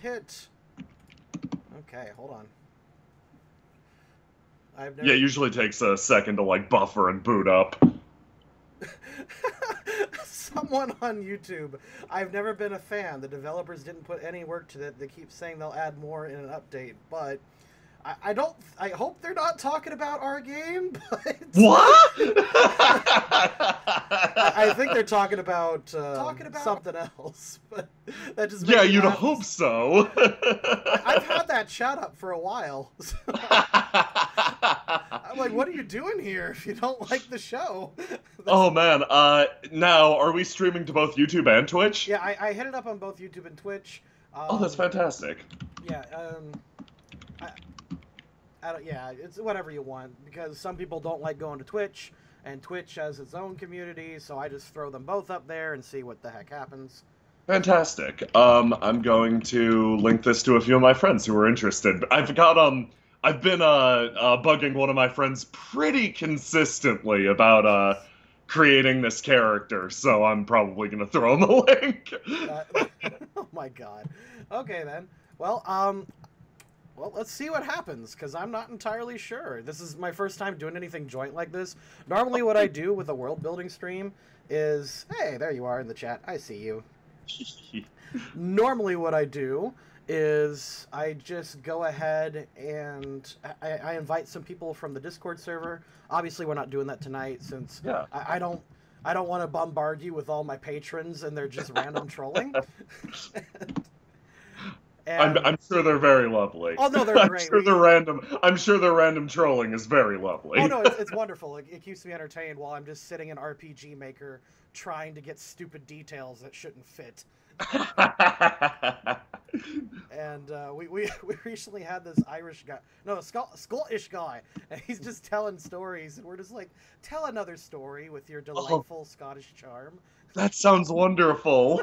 hit. Okay, hold on. Yeah, it usually takes a second to, like, buffer and boot up. Someone on YouTube. I've never been a fan. The developers didn't put any work to it. They keep saying they'll add more in an update, but I don't. I hope they're not talking about our game. But What? I think they're talking about something else. But that just makes Yeah, me you'd laugh. hope so. I've had that chat up for a while. So I'm like, what are you doing here if you don't like the show? Oh man, now, are we streaming to both YouTube and Twitch? Yeah, I hit it up on both YouTube and Twitch. Oh, that's fantastic. Yeah, I don't, yeah, it's whatever you want, because some people don't like going to Twitch, and Twitch has its own community, so I just throw them both up there and see what the heck happens. Fantastic. I'm going to link this to a few of my friends who are interested. I've been bugging one of my friends pretty consistently about creating this character, so I'm probably gonna throw him a link. Oh my god. Okay then. Well, let's see what happens, because I'm not entirely sure. This is my first time doing anything joint like this. Normally what I do with a world-building stream is... Hey, there you are in the chat. I see you. Normally what I do is I just go ahead and I invite some people from the Discord server. Obviously, we're not doing that tonight, since I don't want to bombard you with all my patrons and they're just random trolling. I'm sure they're very lovely. Oh no, they're great. I'm sure their random trolling is very lovely. Oh no, it's wonderful. It keeps me entertained while I'm just sitting in RPG Maker trying to get stupid details that shouldn't fit. And we recently had this Irish guy, no, Scottish guy, and he's just telling stories, and we're just like, tell another story with your delightful Scottish charm. That sounds wonderful.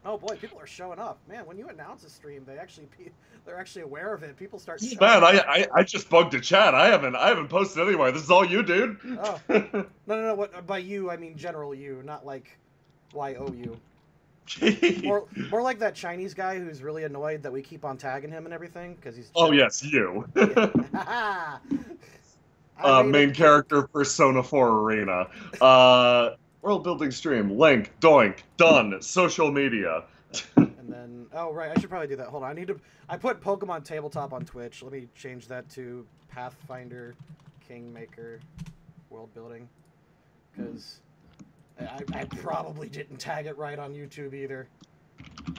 Oh boy, people are showing up. Man, when you announce a stream, they're actually aware of it. People start showing Man, up. I just bugged a chat. I haven't posted anywhere. This is all you, dude. Oh. No. What, by you, I mean general you, not like YOU. more like that Chinese guy who's really annoyed that we keep on tagging him and everything, because he's... Oh, yes, you. Yeah. Main character, Persona 4 Arena. World building stream, link, doink, done, social media. And then, oh right, I should probably do that. Hold on, I put Pokemon Tabletop on Twitch. Let me change that to Pathfinder, Kingmaker, World Building, because I probably didn't tag it right on YouTube either.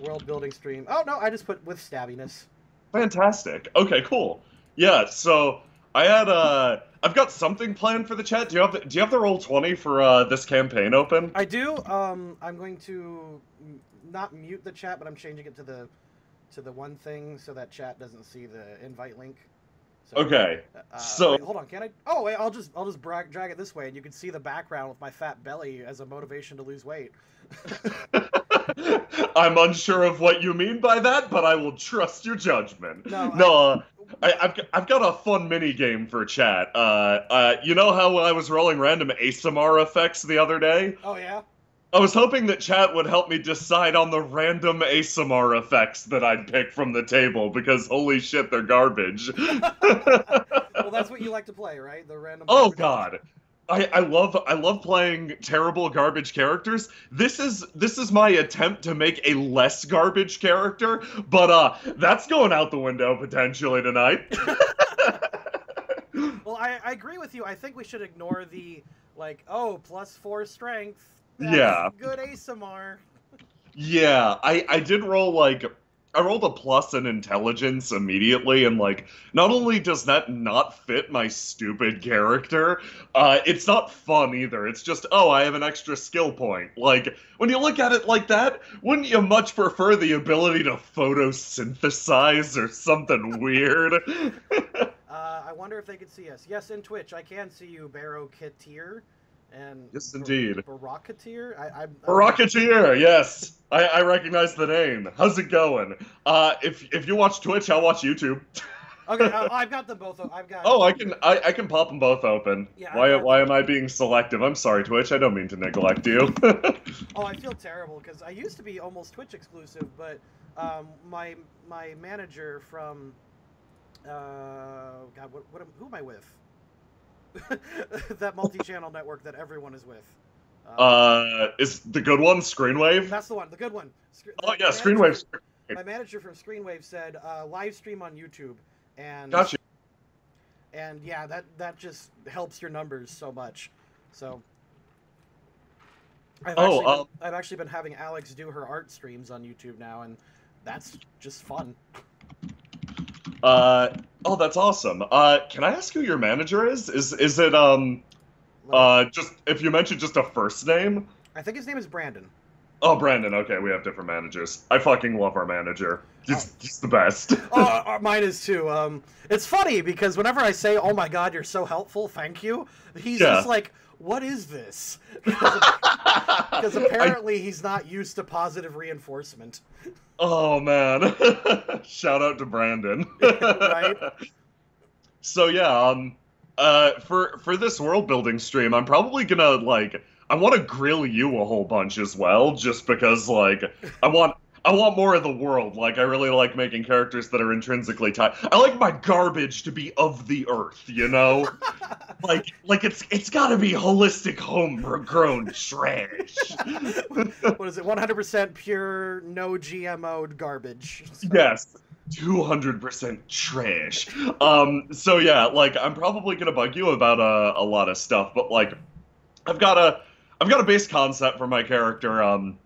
World building stream. Oh no, I just put with Stabbyness. Fantastic. Okay, cool. Yeah, so I've got something planned for the chat. Do you have the Roll20 for this campaign open? I do. I'm going to not mute the chat, but I'm changing it to the one thing so that chat doesn't see the invite link. So, okay. So wait, hold on, can I? Oh wait, I'll just drag it this way, and you can see the background with my fat belly as a motivation to lose weight. I'm unsure of what you mean by that, but I will trust your judgment. I've got a fun mini game for chat. You know how I was rolling random ASMR effects the other day? Oh yeah. I was hoping that chat would help me decide on the random ASMR effects that I'd pick from the table, because holy shit, they're garbage. Well, that's what you like to play, right? The random. Oh god. I love playing terrible garbage characters. This is my attempt to make a less garbage character, but that's going out the window potentially tonight. Well, I agree with you. I think we should ignore the like, oh, +4 strength. That's yeah. Good ASMR. Yeah, I did roll I rolled a plus in intelligence immediately, and not only does that not fit my stupid character, it's not fun either. It's just, oh, I have an extra skill point. When you look at it like that, wouldn't you much prefer the ability to photosynthesize or something weird? I wonder if they could see us. Yes, in Twitch, I can see you, Barrow Kittier. And yes, indeed. Barocketeer? Barocketeer, yes. I recognize the name. How's it going? If you watch Twitch, I'll watch YouTube. Okay, I've got them both. I've got. Oh, I can pop them both open. Yeah, Why am I being selective? I'm sorry, Twitch. I don't mean to neglect you. Oh, I feel terrible because I used to be almost Twitch exclusive, but my manager from God, who am I with? That multi-channel network that everyone is with. Is the good one Screenwave? That's the one, the good one. Oh yeah, Screenwave. My manager from Screenwave said live stream on YouTube, and Gotcha. And yeah, that just helps your numbers so much. So I've actually been having Alex do her art streams on YouTube now, and that's just fun. Oh, that's awesome. Can I ask who your manager is? Is it just if you mentioned just a first name? I think his name is Brandon. Oh, Brandon. Okay, we have different managers. I fucking love our manager. He's the best. Oh, mine is too. It's funny because whenever I say, "Oh my God, you're so helpful, thank you," he's just like, "What is this?" Because apparently he's not used to positive reinforcement. Oh man! Shout out to Brandon. Right. So yeah, for this world building stream, I'm probably gonna I want to grill you a whole bunch as well, just because I want more of the world. Like I really like making characters that are intrinsically tied. I like my garbage to be of the earth, you know? like it's got to be holistic homegrown trash. What is it? 100% pure, no GMO'd garbage. So. Yes. 200% trash. So yeah, I'm probably gonna bug you about a lot of stuff, but I've got a base concept for my character, and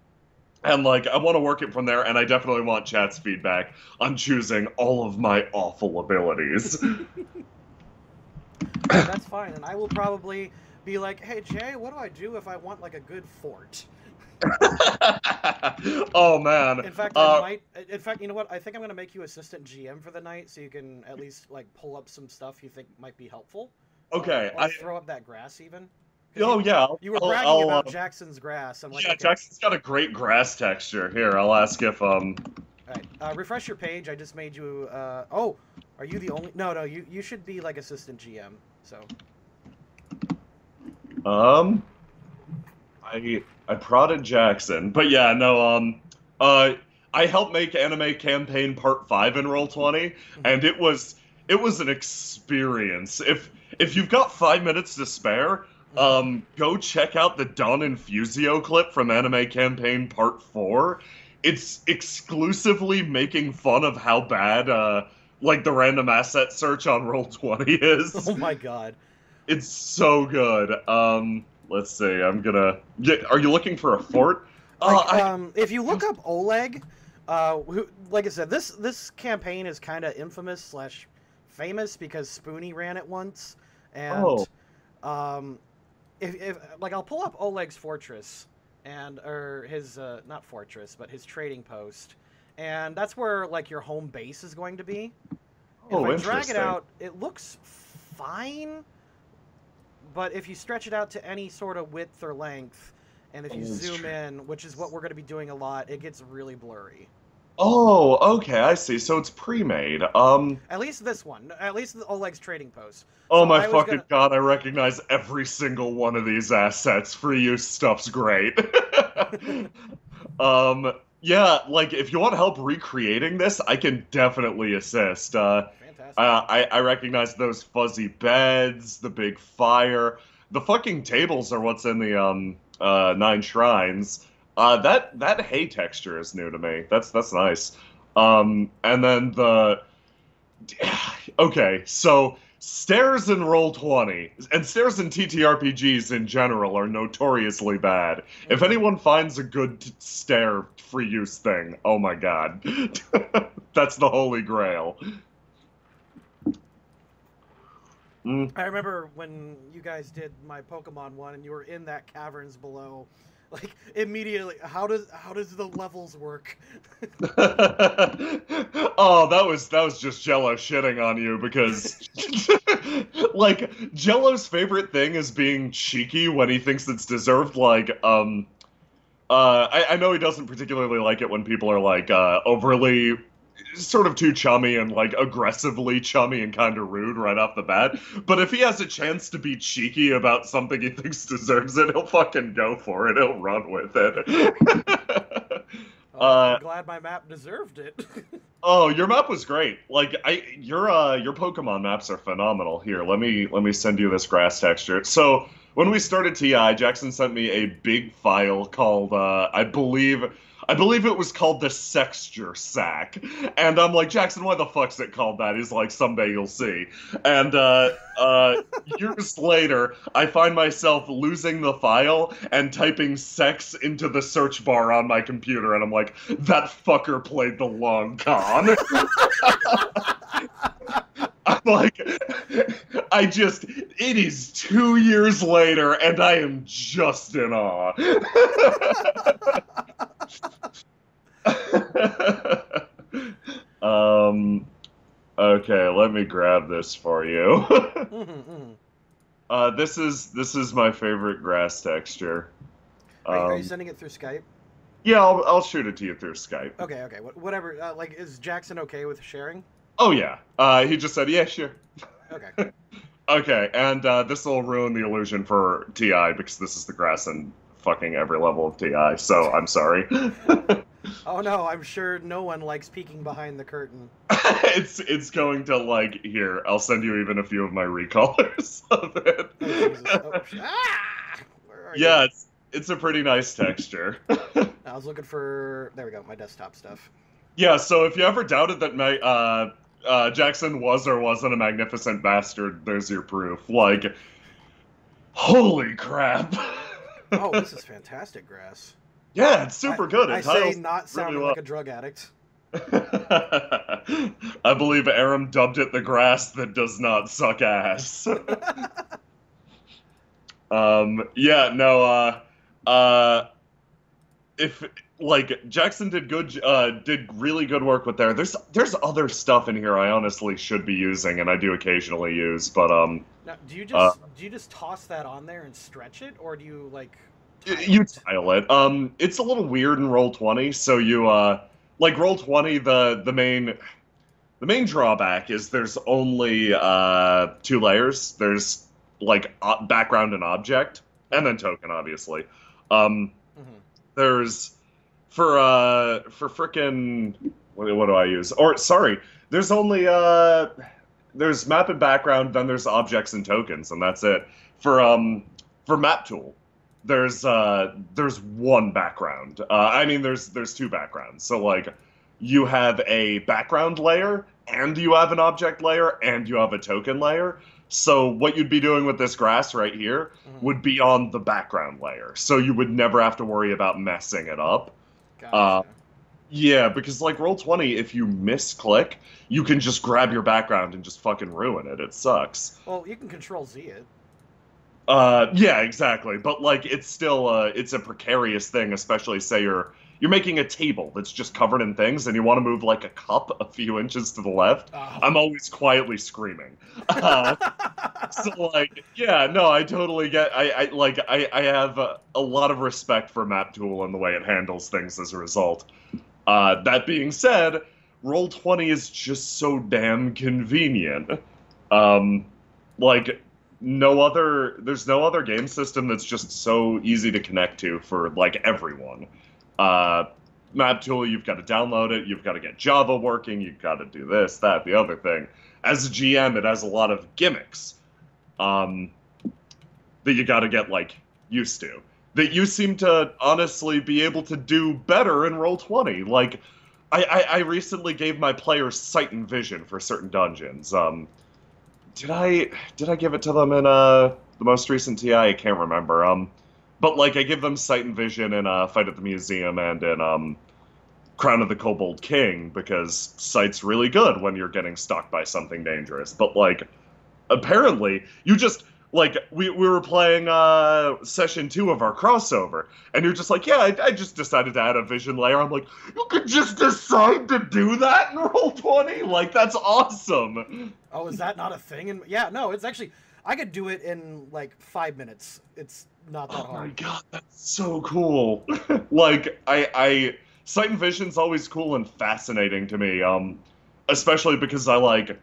I want to work it from there, and I definitely want chat's feedback on choosing all of my awful abilities. That's fine, and I will probably be like, "Hey Jay, what do I do if I want a good fort?" Oh man. In fact, you know what? I think I'm gonna make you assistant GM for the night, so you can at least pull up some stuff you think might be helpful. Okay. Or throw up that grass even. Oh yeah. You were bragging about Jackson's grass. I'm like, yeah, okay. Jackson's got a great grass texture. Here, I'll ask if All right. Refresh your page. I just made you. Oh, are you the only? No. You should be assistant GM. So. I prodded Jackson, but yeah, no. I helped make Anime Campaign Part 5 in Roll20, and it was an experience. If you've got 5 minutes to spare, go check out the Dawn and Fusio clip from Anime Campaign Part 4. It's exclusively making fun of how bad, the random asset search on Roll20 is. Oh my god. It's so good. Let's see, are you looking for a fort? If you look up Oleg, who, like I said, this campaign is kind of infamous / famous because Spoonie ran it once, and if I'll pull up Oleg's fortress or his not fortress but his trading post, and that's where your home base is going to be. Oh, if I drag it out, it looks fine, but if you stretch it out to any sort of width or length, and if you zoom in, which is what we're going to be doing a lot, it gets really blurry. Oh, okay, I see. So it's pre-made. At least this one. At least the Oleg's trading post. Oh my fucking god, I recognize every single one of these assets. Free use stuff's great. Yeah, if you want help recreating this, I can definitely assist. Fantastic. I recognize those fuzzy beds, the big fire. The fucking tables are what's in the 9 shrines. That hay texture is new to me. That's nice. And then okay, so stairs in Roll20 and stairs in TTRPGs in general are notoriously bad. If anyone finds a good stair free use thing, oh my god, that's the holy grail. I remember when you guys did my Pokemon one and you were in that caverns below. Immediately, how does the levels work? Oh, that was just Jello shitting on you because Jello's favorite thing is being cheeky when he thinks it's deserved. I know he doesn't particularly like it when people are overly sort of too chummy and like aggressively chummy and kind of rude right off the bat. But if he has a chance to be cheeky about something he thinks deserves it, he'll fucking go for it. He'll run with it. I'm glad my map deserved it. Oh, your map was great. Like your Pokemon maps are phenomenal. Here, let me send you this grass texture. So when we started TI, Jackson sent me a big file called I believe it was called the Sexture Sack. And I'm like, Jackson, why the fuck's it called that? He's like, someday you'll see. And years later, I find myself losing the file and typing sex into the search bar on my computer. And I'm like, that fucker played the long con. I'm like, it is 2 years later, and I am just in awe. Okay, let me grab this for you. This is my favorite grass texture. Are you sending it through Skype? Yeah, I'll shoot it to you through Skype. Okay, whatever. Like, is Jackson okay with sharing? Oh yeah. He just said, yeah, sure. Okay. Okay, and this will ruin the illusion for TI because this is the grass in fucking every level of TI. So I'm sorry. Oh no, I'm sure no one likes peeking behind the curtain. It's going to, like, here, I'll send you even a few of my recolors of it. Oh, Jesus. Oh, where are yeah, you? it's a pretty nice texture. I was looking for, there we go, my desktop stuff. Yeah, so if you ever doubted that Jackson was or wasn't a magnificent bastard, there's your proof. Like, holy crap. Oh, this is fantastic grass. Yeah, it's super good. I say not sounding like a drug addict. I believe Aram dubbed it the grass that does not suck ass. Yeah, no, if, like, Jackson did really good work with there. There's other stuff in here I honestly should be using, and I do occasionally use, but, Now, do you just toss that on there and stretch it, or do you, like... You tile it. It's a little weird in Roll20, so you, like, Roll20, the main drawback is there's only, 2 layers. There's, like, background and object, and then token, obviously. There's, for frickin', what do I use? Or, sorry, there's only, there's map and background, then there's objects and tokens, and that's it. For map tool, there's one background. I mean, there's 2 backgrounds. So, like, you have a background layer, and you have an object layer, and you have a token layer. So what you'd be doing with this grass right here would be on the background layer. So you would never have to worry about messing it up. Gotcha. Yeah, because, like, Roll20, if you misclick, you can just grab your background and just fucking ruin it. It sucks. Well, you can Control-Z it. Yeah, exactly. But, like, it's still, it's a precarious thing, especially, say, you're making a table that's just covered in things, and you want to move, like, a cup a few inches to the left. Oh. I'm always quietly screaming. So, like, yeah, no, I totally get, I have a lot of respect for Map Tool and the way it handles things as a result. That being said, Roll20 is just so damn convenient. Like, there's no other game system that's just so easy to connect to for, like, everyone. Map Tool, you've got to download it, you've got to get Java working, you've got to do this, that, the other thing. As a GM, it has a lot of gimmicks that you got to get, like, used to. That you seem to honestly be able to do better in Roll20. Like, I recently gave my players sight and vision for certain dungeons. Did I give it to them in the most recent TI? I can't remember. But, like, I give them sight and vision in Fight at the Museum and in Crown of the Kobold King, because sight's really good when you're getting stalked by something dangerous. But, like, apparently, you just, like, we were playing session 2 of our crossover, and you're just like, yeah, I just decided to add a vision layer. I'm like, you could just decide to do that in Roll20? Like, that's awesome. Oh, is that not a thing? And yeah, no, it's actually, I could do it in, like, 5 minutes. It's not that hard. Oh my god, that's so cool. Like, Sight and vision's always cool and fascinating to me. Especially because I like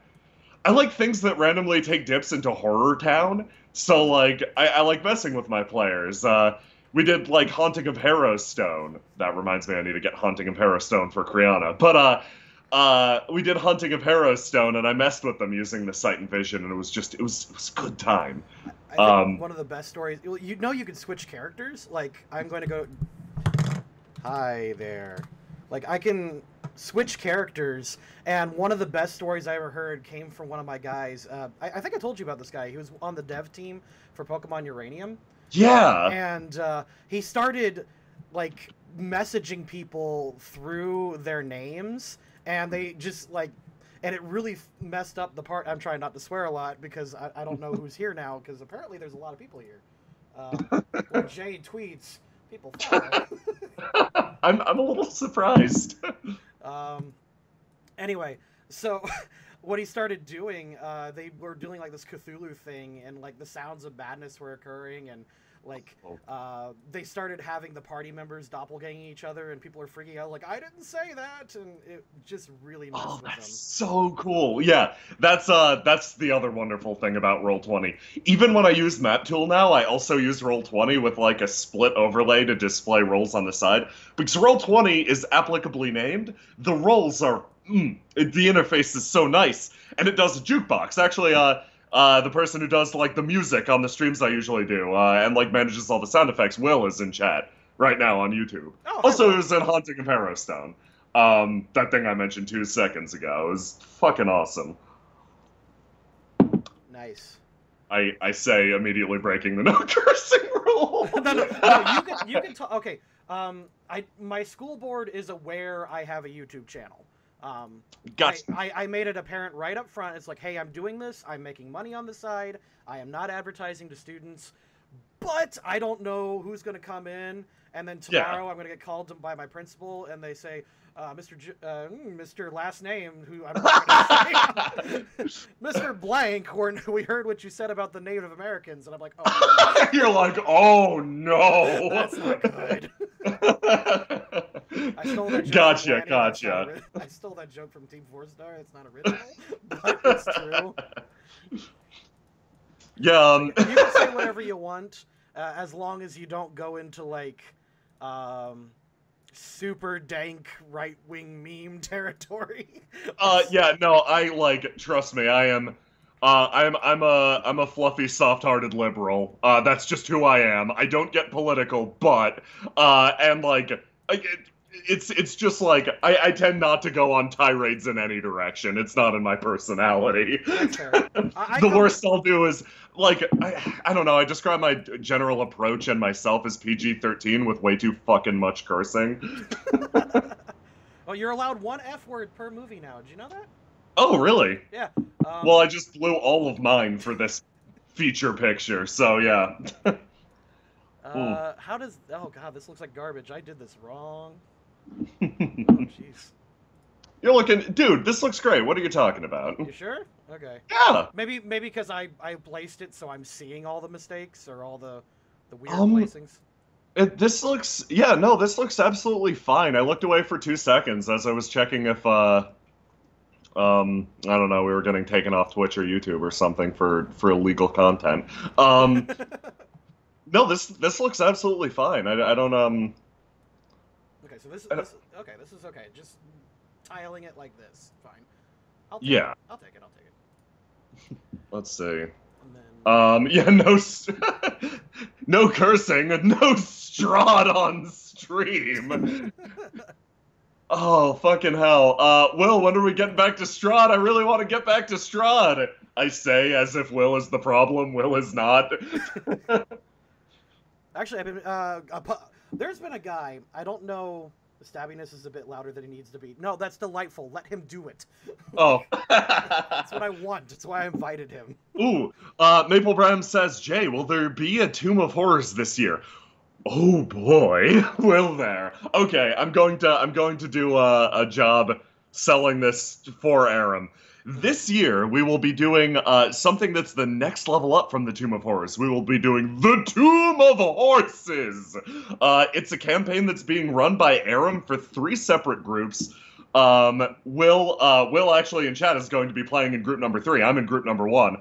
things that randomly take dips into Horror Town. So like I like messing with my players. We did like Haunting of Harrowstone. That reminds me, I need to get Haunting of Harrowstone for Kriana. But we did Haunting of Harrowstone, and I messed with them using the sight and vision, and it was a good time. I think one of the best stories. You know, you can switch characters. Like, I'm going to go. Hi there. Like, I can switch characters, and one of the best stories I ever heard came from one of my guys. I think I told you about this guy. He was on the dev team for Pokemon Uranium. Yeah. And he started, like, messaging people through their names, and they just, like, and it really messed up the part. I'm trying not to swear a lot because I don't know who's here now, because apparently there's a lot of people here. When Jay tweets, people follow. I'm a little surprised. Anyway, so what he started doing, they were doing like this Cthulhu thing, and like the sounds of madness were occurring, and like they started having the party members doppelganging each other, and people are freaking out like, I didn't say that, and it just really messed with them. That's so cool. Yeah, that's the other wonderful thing about Roll20. Even when I use Map Tool now, I also use Roll20 with like a split overlay to display rolls on the side, because Roll20 is applicably named. The rolls are the interface is so nice, and it does a jukebox. Actually, the person who does like the music on the streams I usually do, and like manages all the sound effects, Will, is in chat right now on YouTube. Oh, also, he was in Haunting of Harrowstone. That thing I mentioned 2 seconds ago. It was fucking awesome. Nice. I say immediately breaking the no cursing rule. No, you can talk. Okay. My school board is aware I have a YouTube channel. Gotcha. I made it apparent right up front. It's like, hey, I'm doing this. I'm making money on the side. I am not advertising to students, but I don't know who's going to come in. And then tomorrow I'm going to get called by my principal, and they say, Mr. Last Name, who I'm not going to say, Mr. Blank, we heard what you said about the Native Americans, and I'm like, oh. You're like, oh no. That's not good. I stole that joke. Gotcha. I stole that joke from Team 4-Star. It's not original, but it's true. Yeah. You can say whatever you want, as long as you don't go into like super dank right-wing meme territory. Yeah, no, I like. Trust me, I am. I'm a fluffy, soft-hearted liberal. That's just who I am. I don't get political, but and like, it's just like I tend not to go on tirades in any direction. It's not in my personality. That's fair. The worst I'll do is like I don't know. I describe my general approach and myself as PG-13 with way too fucking much cursing. Oh, you're allowed 1 F word per movie now. Did you know that? Oh, really? Yeah. Well, I just blew all of mine for this feature picture, so yeah. How does... Oh, God, this looks like garbage. I did this wrong. Oh, jeez. You're looking... Dude, this looks great. What are you talking about? You sure? Okay. Yeah. Maybe because I placed it so I'm seeing all the mistakes or all the weird placings. This looks... Yeah, no, this looks absolutely fine. I looked away for 2 seconds as I was checking if, I don't know, we were getting taken off Twitch or YouTube or something for illegal content. No, this looks absolutely fine. I don't, Okay, so this is okay. Just tiling it like this. Fine. I'll take it. Let's see. And then... Yeah, no cursing, no Strahd on stream. Oh, fucking hell. Will, when are we getting back to Strahd? I really want to get back to Strahd. I say as if Will is the problem. Will is not. Actually, I've been, there's been a guy, I don't know, Stabbyness is a bit louder than he needs to be. No, that's delightful. Let him do it. Oh. That's what I want. That's why I invited him. Ooh, Maple Bram says, Jay, will there be a Tomb of Horrors this year? Oh boy, will there? Okay, I'm going to do a job selling this for Aram. This year, we will be doing something that's the next level up from the Tomb of Horrors. We will be doing the Tomb of Horses. It's a campaign that's being run by Aram for 3 separate groups. Will actually in chat is going to be playing in group number 3. I'm in group number 1.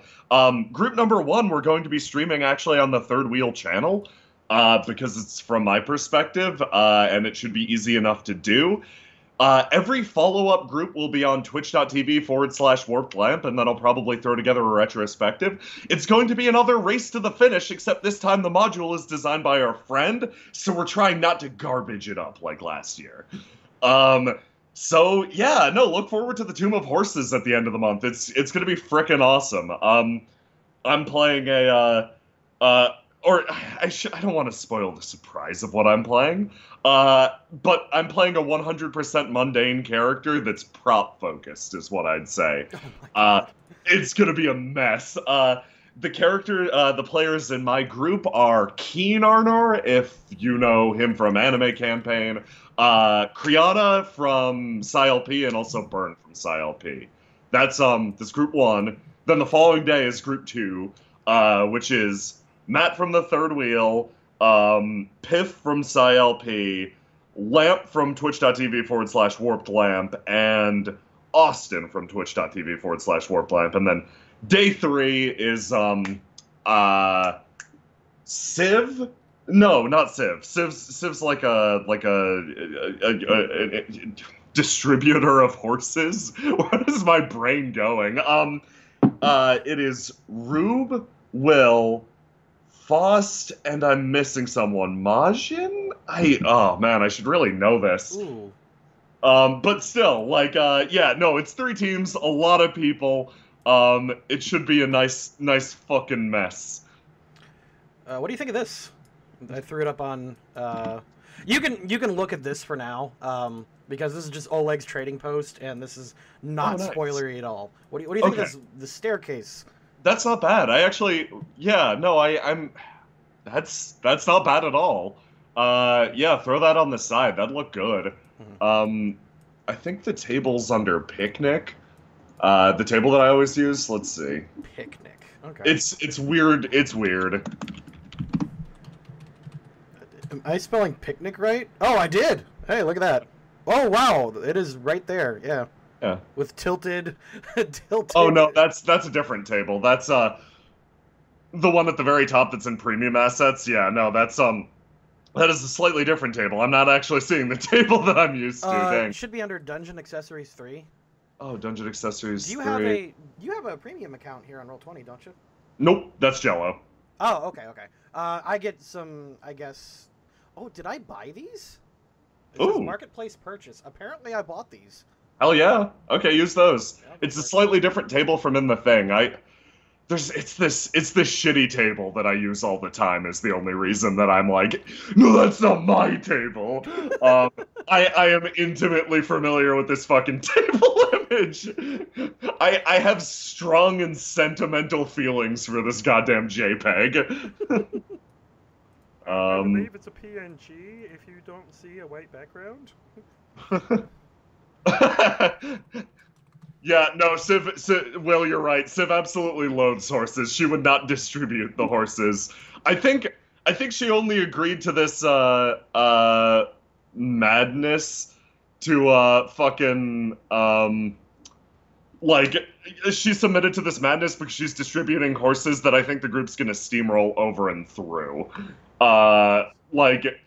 Group number 1, we're going to be streaming actually on the Third Wheel channel because it's from my perspective, and it should be easy enough to do. Every follow-up group will be on twitch.tv/warped lamp, and then I'll probably throw together a retrospective. It's going to be another race to the finish, except this time the module is designed by our friend, so we're trying not to garbage it up like last year. So yeah, no, look forward to the Tomb of Horses at the end of the month. It's gonna be frickin' awesome. I'm playing I don't want to spoil the surprise of what I'm playing, but I'm playing a 100% mundane character that's prop-focused, is what I'd say. It's gonna be a mess. The players in my group are Keen Arnor, if you know him from Anime Campaign, Kriana from PsyLP, and also Burn from PsyLP. That's group 1. Then the following day is group 2, which is Matt from the Third Wheel, Piff from PsyLP, Lamp from twitch.tv/warped lamp, and Austin from twitch.tv/warped lamp. And then day 3 is Civ. No, not Civ. Civ's like a distributor of horses. What is my brain going? It is Rube, Will, Faust, and I'm missing someone. Majin? Oh man, I should really know this. Ooh. But still, like, yeah, no, it's 3 teams, a lot of people. It should be a nice fucking mess. What do you think of this? I threw it up on. You can look at this for now, because this is just Oleg's trading post, and this is not spoilery at all. What do you think of this? The staircase. That's not bad. I actually, yeah, no, I'm. That's not bad at all. Yeah, throw that on the side. That'd look good. Mm-hmm. I think the table's under picnic. The table that I always use. Let's see. Picnic. Okay. It's weird. It's weird. Am I spelling picnic right? Oh, I did. Hey, look at that. Oh wow, it is right there. Yeah. Yeah. With tilted. Oh no, that's a different table. That's the one at the very top that's in premium assets. Yeah, no, that's that is a slightly different table. I'm not actually seeing the table that I'm used to. Dang. It should be under Dungeon Accessories 3. Oh, Dungeon Accessories 3. You have a premium account here on Roll20, don't you? Nope, that's Jello. Oh, okay. I get some, I guess. Oh, did I buy these? It says marketplace purchase. Apparently, I bought these. Hell yeah. Okay, use those. Yeah, it's a slightly different table from in the thing. It's this shitty table that I use all the time is the only reason that I'm like, no, that's not my table. I am intimately familiar with this fucking table image. I have strong and sentimental feelings for this goddamn JPEG. I believe it's a PNG if you don't see a white background. Yeah, no, Civ, Will, you're right. Civ absolutely loads horses. She would not distribute the horses. I think she only agreed to this madness to fucking like she submitted to this madness because she's distributing horses that I think the group's gonna steamroll over and through. Like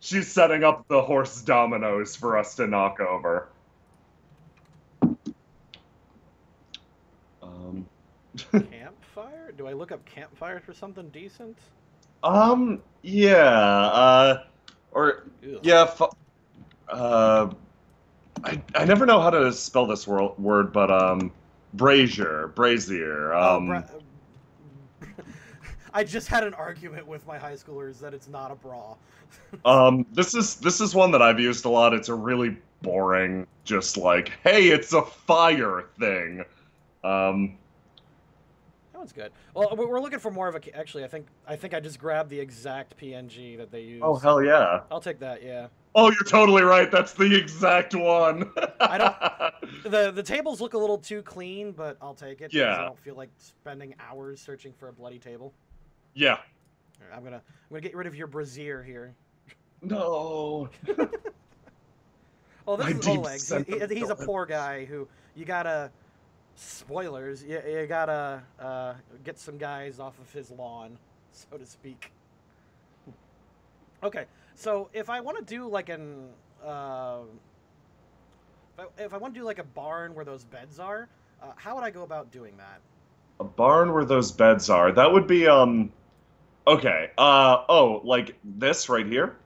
she's setting up the horse dominoes for us to knock over. Campfire? Do I look up campfire for something decent? Yeah, or Ew. yeah, I never know how to spell this word, but brazier. I just had an argument with my high schoolers that it's not a bra. This is one that I've used a lot. It's a really boring, just like, hey, it's a fire thing. That one's good. Well, we're looking for more of a. Actually, I think I just grabbed the exact PNG that they use. Oh hell yeah! I'll take that. Yeah. Oh, you're totally right. That's the exact one. I don't. The tables look a little too clean, but I'll take it. Yeah. Because I don't feel like spending hours searching for a bloody table. Yeah. Right, I'm gonna get rid of your brassiere here. No. Oh, this My is deep Oleg's. sense of He's a villain. poor guy who you gotta. Spoilers. You gotta get some guys off of his lawn, so to speak. Okay, so if I want to do like an if I want to do like a barn where those beds are, how would I go about doing that? A barn where those beds are. That would be okay. Oh, like this right here?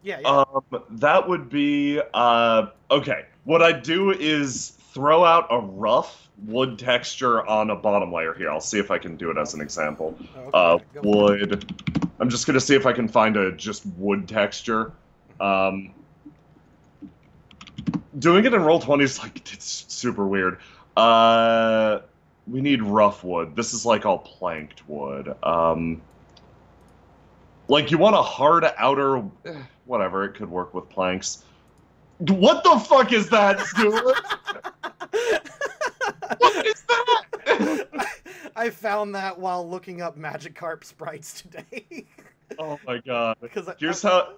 Yeah, yeah. That would be okay. What I do is throw out a rough wood texture on a bottom layer here. I'll see if I can do it as an example. Okay, go for it. Wood. I'm just gonna see if I can find a just wood texture. Doing it in Roll20 is like it's super weird. We need rough wood. This is like all planked wood. Like you want a hard outer, whatever. It could work with planks. What the fuck is that, Stuart? What is that? I found that while looking up Magikarp sprites today. Oh my god. Because Here's how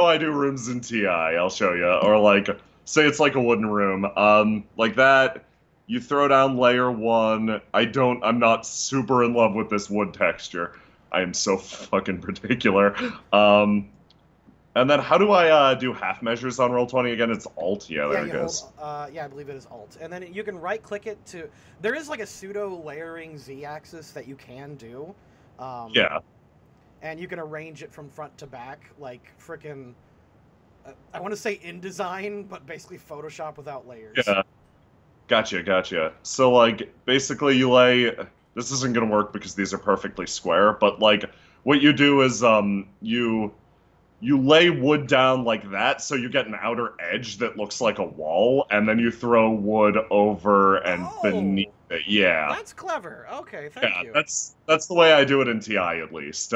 I do rooms in TI. I'll show you. Or like, say it's like a wooden room. Like that. You throw down layer 1. I'm not super in love with this wood texture. I am so fucking particular. And then how do I do half measures on Roll20 again? It's Alt. Yeah, there it goes. Yeah, I believe it is Alt. And then you can right-click it to... There is like a pseudo-layering Z-axis that you can do. Yeah. And you can arrange it from front to back, like frickin'... I want to say InDesign, but basically Photoshop without layers. Yeah. Gotcha. So, like, basically you lay... This isn't going to work because these are perfectly square, but, like, what you do is, you lay wood down like that, so you get an outer edge that looks like a wall, and then you throw wood over and beneath it. Yeah. That's clever. Okay, thank you. That's the way I do it in TI, at least.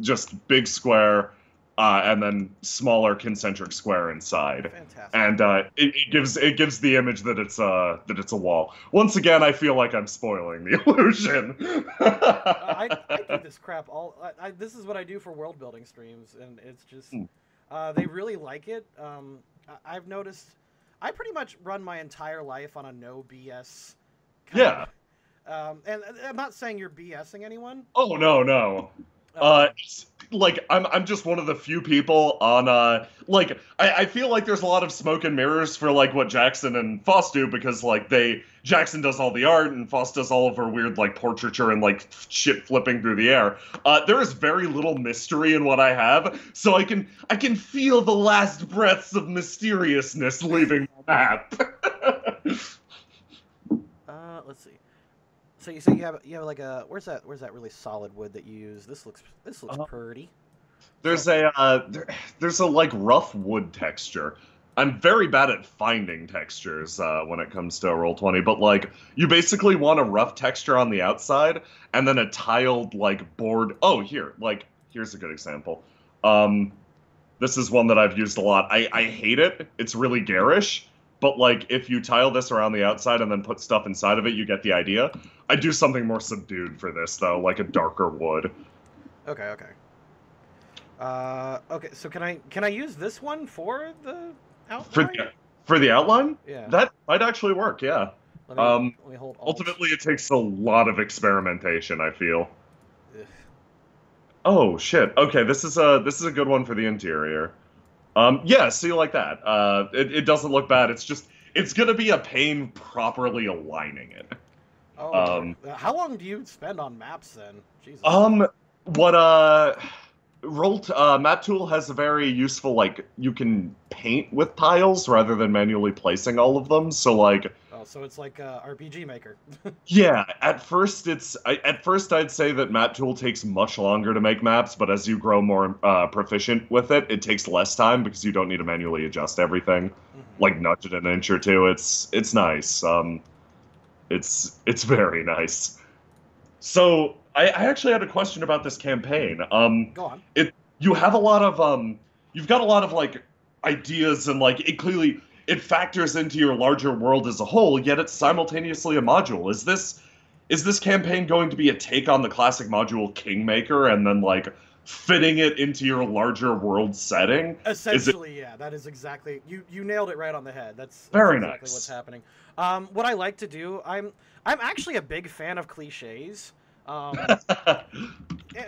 Just big square, and then smaller concentric square inside. Fantastic. And it gives the image that it's a wall. Once again, I feel like I'm spoiling the illusion. I do this crap all. This is what I do for world building streams, and it's just they really like it. I've noticed. I pretty much run my entire life on a no BS. Yeah. And I'm not saying you're BSing anyone. Oh no. Like I'm just one of the few people on like I feel like there's a lot of smoke and mirrors for like what Jackson and Foss do, because like Jackson does all the art and Foss does all of her weird like portraiture and like shit flipping through the air. There is very little mystery in what I have, so I can feel the last breaths of mysteriousness leaving my map. Let's see. So you say you have like a where's that really solid wood that you use? This looks pretty. There's a like rough wood texture. I'm very bad at finding textures when it comes to Roll20, but like you basically want a rough texture on the outside and then a tiled like board. Oh, here's a good example. This is one that I've used a lot. I hate it. It's really garish. But, like, if you tile this around the outside and then put stuff inside of it, you get the idea. I do something more subdued for this, though, like a darker wood. Okay. Okay, so can I use this one for the outline? For the outline? Yeah. That might actually work, yeah. Let me hold Alt. Ultimately, it takes a lot of experimentation, I feel. Ugh. Oh, shit. Okay, this is a good one for the interior. Yeah, see, like that. It doesn't look bad. It's gonna be a pain properly aligning it. Oh, how long do you spend on maps then? Jesus. Map Tool has a very useful, like, you can paint with tiles rather than manually placing all of them, so, like... Oh, so it's like RPG Maker. Yeah, at first I'd say that Map Tool takes much longer to make maps, but as you grow more proficient with it, it takes less time because you don't need to manually adjust everything. Like, nudge it an inch or two. It's nice. It's very nice. So, I actually had a question about this campaign. Go on. You have a lot of, you've got a lot of, like, ideas and, like, it factors into your larger world as a whole, yet it's simultaneously a module. Is this campaign going to be a take on the classic module Kingmaker and then like fitting it into your larger world setting? Essentially, yeah, that is exactly you nailed it right on the head. That's Very exactly nice. what's happening. What I like to do, I'm actually a big fan of cliches.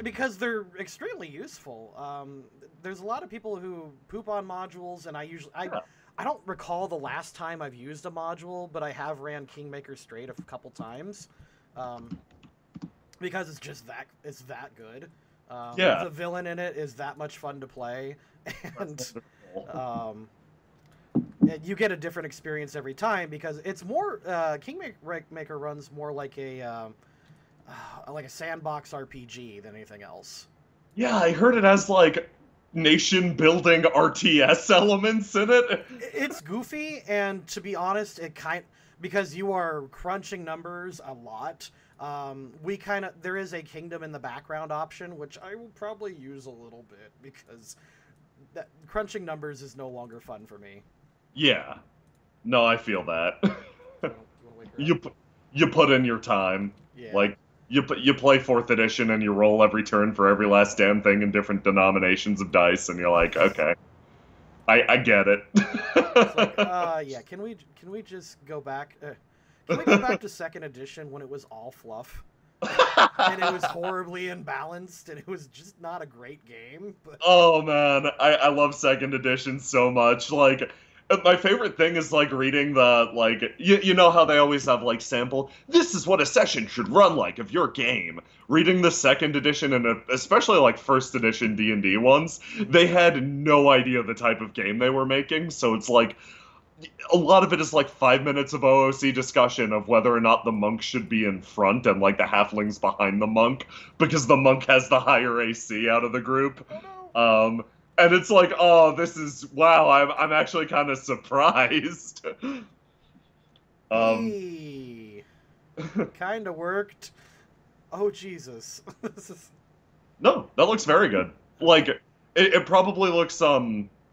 Because they're extremely useful. There's a lot of people who poop on modules, and I don't recall the last time I've used a module, but I have ran Kingmaker straight a couple times, because it's that good. Yeah. The villain in it is that much fun to play, and you get a different experience every time because it's more Kingmaker runs more like a sandbox RPG than anything else. Yeah, I heard it has like nation-building RTS elements in it. It's goofy, and to be honest, because you are crunching numbers a lot. There is a kingdom in the background option, which I will probably use a little bit because crunching numbers is no longer fun for me. Yeah, no, I feel that. You put in your time, Yeah. like. You play 4th edition and you roll every turn for every last damn thing in different denominations of dice, and you're like, okay, I get it. It's like, yeah. Can we just go back? Can we go back to 2nd edition when it was all fluff, and it was horribly imbalanced, and it was just not a great game? But... Oh man, I love 2nd edition so much. Like, my favorite thing is like reading the like you know how they always have like sample. This is what a session should run like of your game. Reading the 2nd edition and especially like 1st edition D&D ones, they had no idea the type of game they were making. So it's like a lot of it is like 5 minutes of OOC discussion of whether or not the monk should be in front and like the halflings behind the monk because the monk has the higher AC out of the group. And it's like, oh, this is wow. I'm actually kind of surprised. Hey, kind of worked. Oh Jesus. No, that looks very good. Like it probably looks a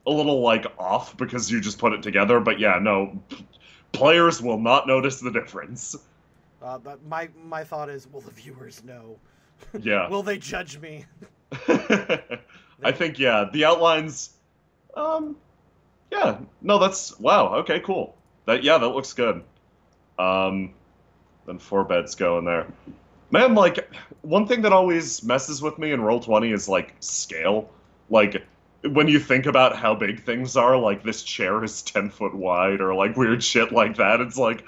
little like off because you just put it together, but yeah, no, players will not notice the difference. But my thought is, will the viewers know? Yeah. Will they judge me? I think, yeah, the outlines, yeah, no, that's, wow, okay, cool. That looks good. Then 4 beds go in there. Man, like, one thing that always messes with me in Roll20 is, like, scale. Like, when you think about how big things are, like, this chair is 10 foot wide, or, like, weird shit like that, it's like,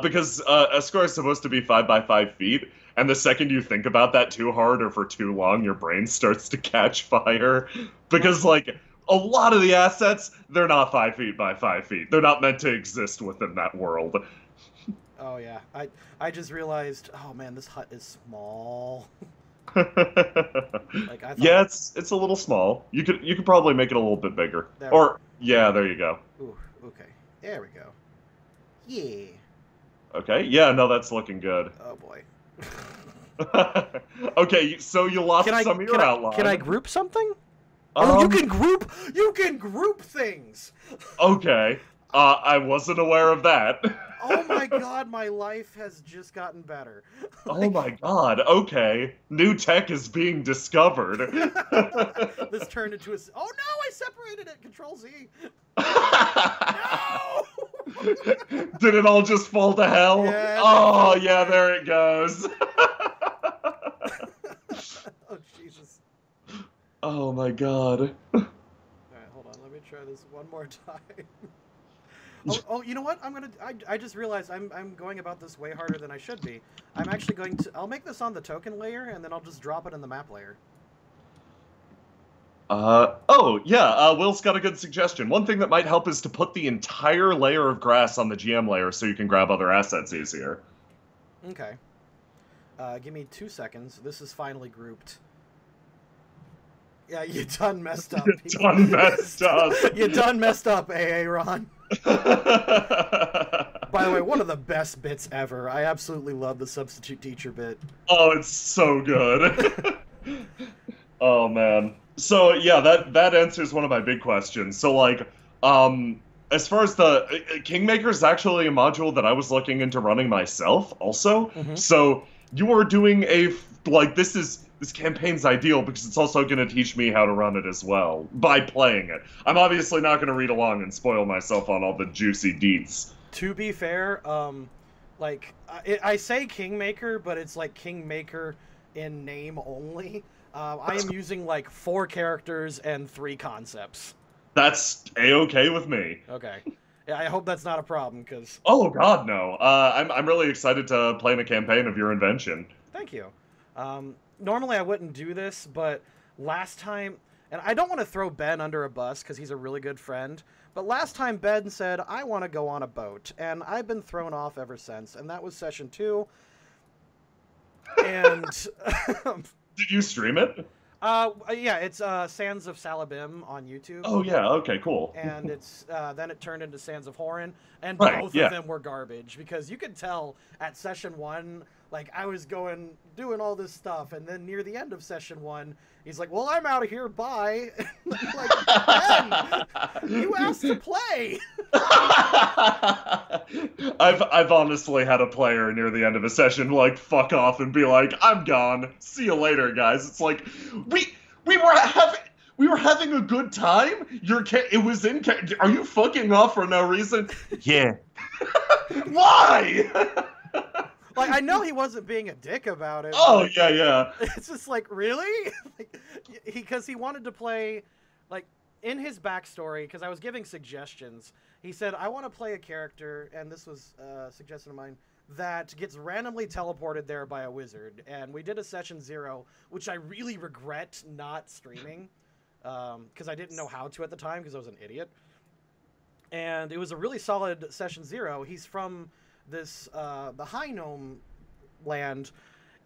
because a square is supposed to be 5 by 5 feet, and the second you think about that too hard or for too long, your brain starts to catch fire. Because, like, a lot of the assets, they're not 5 feet by 5 feet. They're not meant to exist within that world. Oh, yeah. I just realized, oh, man, this hut is small. Like, I thought... Yeah, it's a little small. You could probably make it a little bit bigger. Yeah, there you go. Ooh, okay. There we go. Yeah. Okay, yeah, no, that's looking good. Oh, boy. Okay, so you lost some of your outline. Can I group something? Oh, you can group things. Okay, I wasn't aware of that. Oh my god, my life has just gotten better. Oh my god, okay. New tech is being discovered. This turned into a... Oh no, I separated it! Control Z. No! Did it all just fall to hell? Yeah, oh, yeah, there it goes. Oh, Jesus. Oh my god. Alright, hold on, let me try this one more time. Oh, you know what? I just realized I'm going about this way harder than I should be. I'm actually I'll make this on the token layer, and then I'll just drop it in the map layer. Oh, yeah, Will's got a good suggestion. One thing that might help is to put the entire layer of grass on the GM layer so you can grab other assets easier. Okay. Give me 2 seconds. This is finally grouped. Yeah, you done messed up. You done messed up. You done messed up, AA Ron. By the way, one of the best bits ever. I absolutely love the substitute teacher bit. Oh, it's so good. Oh, man. So, yeah, that answers one of my big questions. So, like, as far as the Kingmaker is actually a module that I was looking into running myself also. Mhm. So you are doing this campaign's ideal because it's also going to teach me how to run it as well by playing it. I'm obviously not going to read along and spoil myself on all the juicy deets. To be fair, like I say Kingmaker, but it's like Kingmaker in name only. I am using like 4 characters and 3 concepts. That's a-okay with me. Okay. Yeah, I hope that's not a problem, because... Oh, God, no. I'm really excited to play in a campaign of your invention. Thank you. Normally I wouldn't do this, but last time... And I don't want to throw Ben under a bus, because he's a really good friend, but last time Ben said, I want to go on a boat, and I've been thrown off ever since, and that was session 2. And... Did you stream it? Yeah, it's Sands of Salabim on YouTube. Oh yeah, okay, cool. And it's then it turned into Sands of Horan, and Right, both yeah. of them were garbage, because you could tell at session 1, like I was doing all this stuff, and then near the end of session 1, he's like, "Well, I'm out of here, bye." Like, Ben, you asked to play. I've honestly had a player near the end of a session like fuck off and be like, I'm gone. See you later, guys. It's like we were having a good time. It was in. Are you fucking off for no reason? Yeah. Why? Like, I know he wasn't being a dick about it. Oh yeah. It's just like, really? Because he wanted to play, like, in his backstory, because I was giving suggestions, he said, I want to play a character, and this was a suggestion of mine, that gets randomly teleported there by a wizard. And we did a session 0, which I really regret not streaming, because I didn't know how to at the time, because I was an idiot. And it was a really solid session 0. He's from this, the High Gnome land,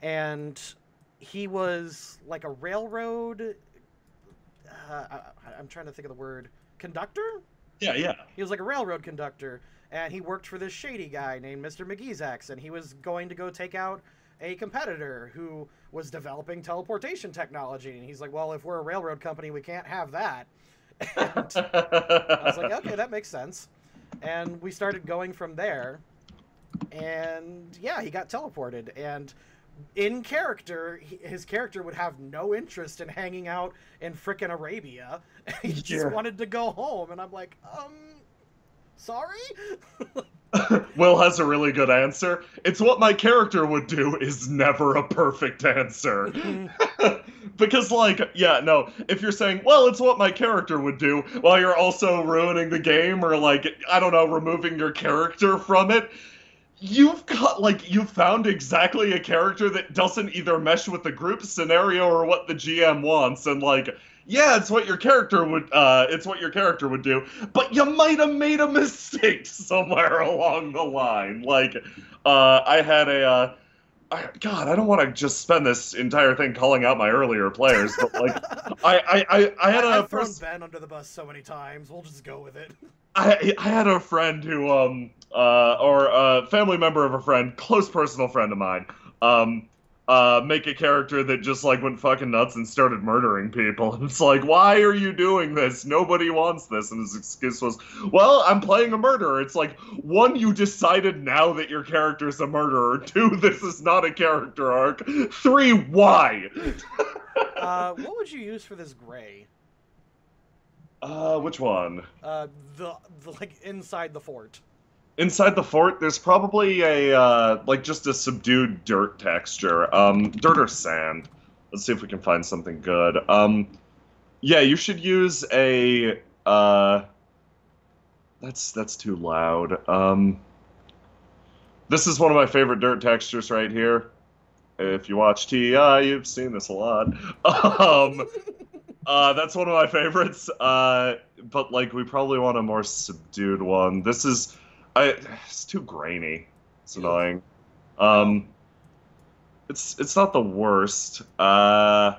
and he was like a railroad... I'm trying to think of the word. Conductor? Yeah. He was like a railroad conductor, and he worked for this shady guy named Mr. McGeezax, and he was going to go take out a competitor who was developing teleportation technology. And he's like, well, if we're a railroad company, we can't have that. And I was like, okay, that makes sense. And we started going from there. And yeah, he got teleported. And in character, his character would have no interest in hanging out in frickin' Arabia. He just wanted to go home, and I'm like, sorry? Will has a really good answer. It's what my character would do is never a perfect answer. Because, like, yeah, no, if you're saying, well, it's what my character would do, while you're also ruining the game, or, like, I don't know, removing your character from it, you've found exactly a character that doesn't either mesh with the group scenario or what the GM wants, and like, yeah, it's what your character would do, but you might have made a mistake somewhere along the line. Like, I had God, I don't want to just spend this entire thing calling out my earlier players, but like, I've thrown Ben under the bus so many times. We'll just go with it. I had a friend who, or a family member of a friend, close personal friend of mine, make a character that just, like, went fucking nuts and started murdering people. And it's like, why are you doing this? Nobody wants this. And his excuse was, well, I'm playing a murderer. It's like, 1, you decided now that your character's a murderer. 2, this is not a character arc. 3, why? What would you use for this gray? Which one? The like inside the fort. Inside the fort, there's probably a like just a subdued dirt texture. Dirt or sand. Let's see if we can find something good. Yeah, you should use a that's too loud. This is one of my favorite dirt textures right here. If you watch TEI, you've seen this a lot. That's one of my favorites, but, like, we probably want a more subdued one. This is, it's too grainy. It's annoying. It's not the worst. Let's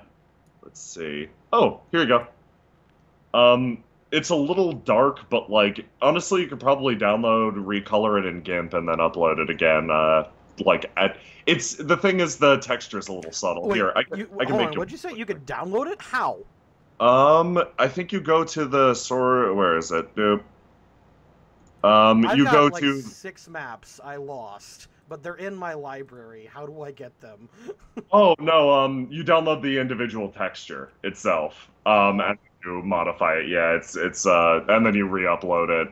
see. Oh, here you go. It's a little dark, but, like, honestly, you could probably download, recolor it in GIMP, and then upload it again, the thing is, the texture is a little subtle. Wait, here, I can hold make on, what'd you say? You could download it? How? I think you go to the where is it? I've You got, go like, to 6 maps I lost, but they're in my library. How do I get them? Oh no, you download the individual texture itself, and you modify it. Yeah, and then you re-upload it.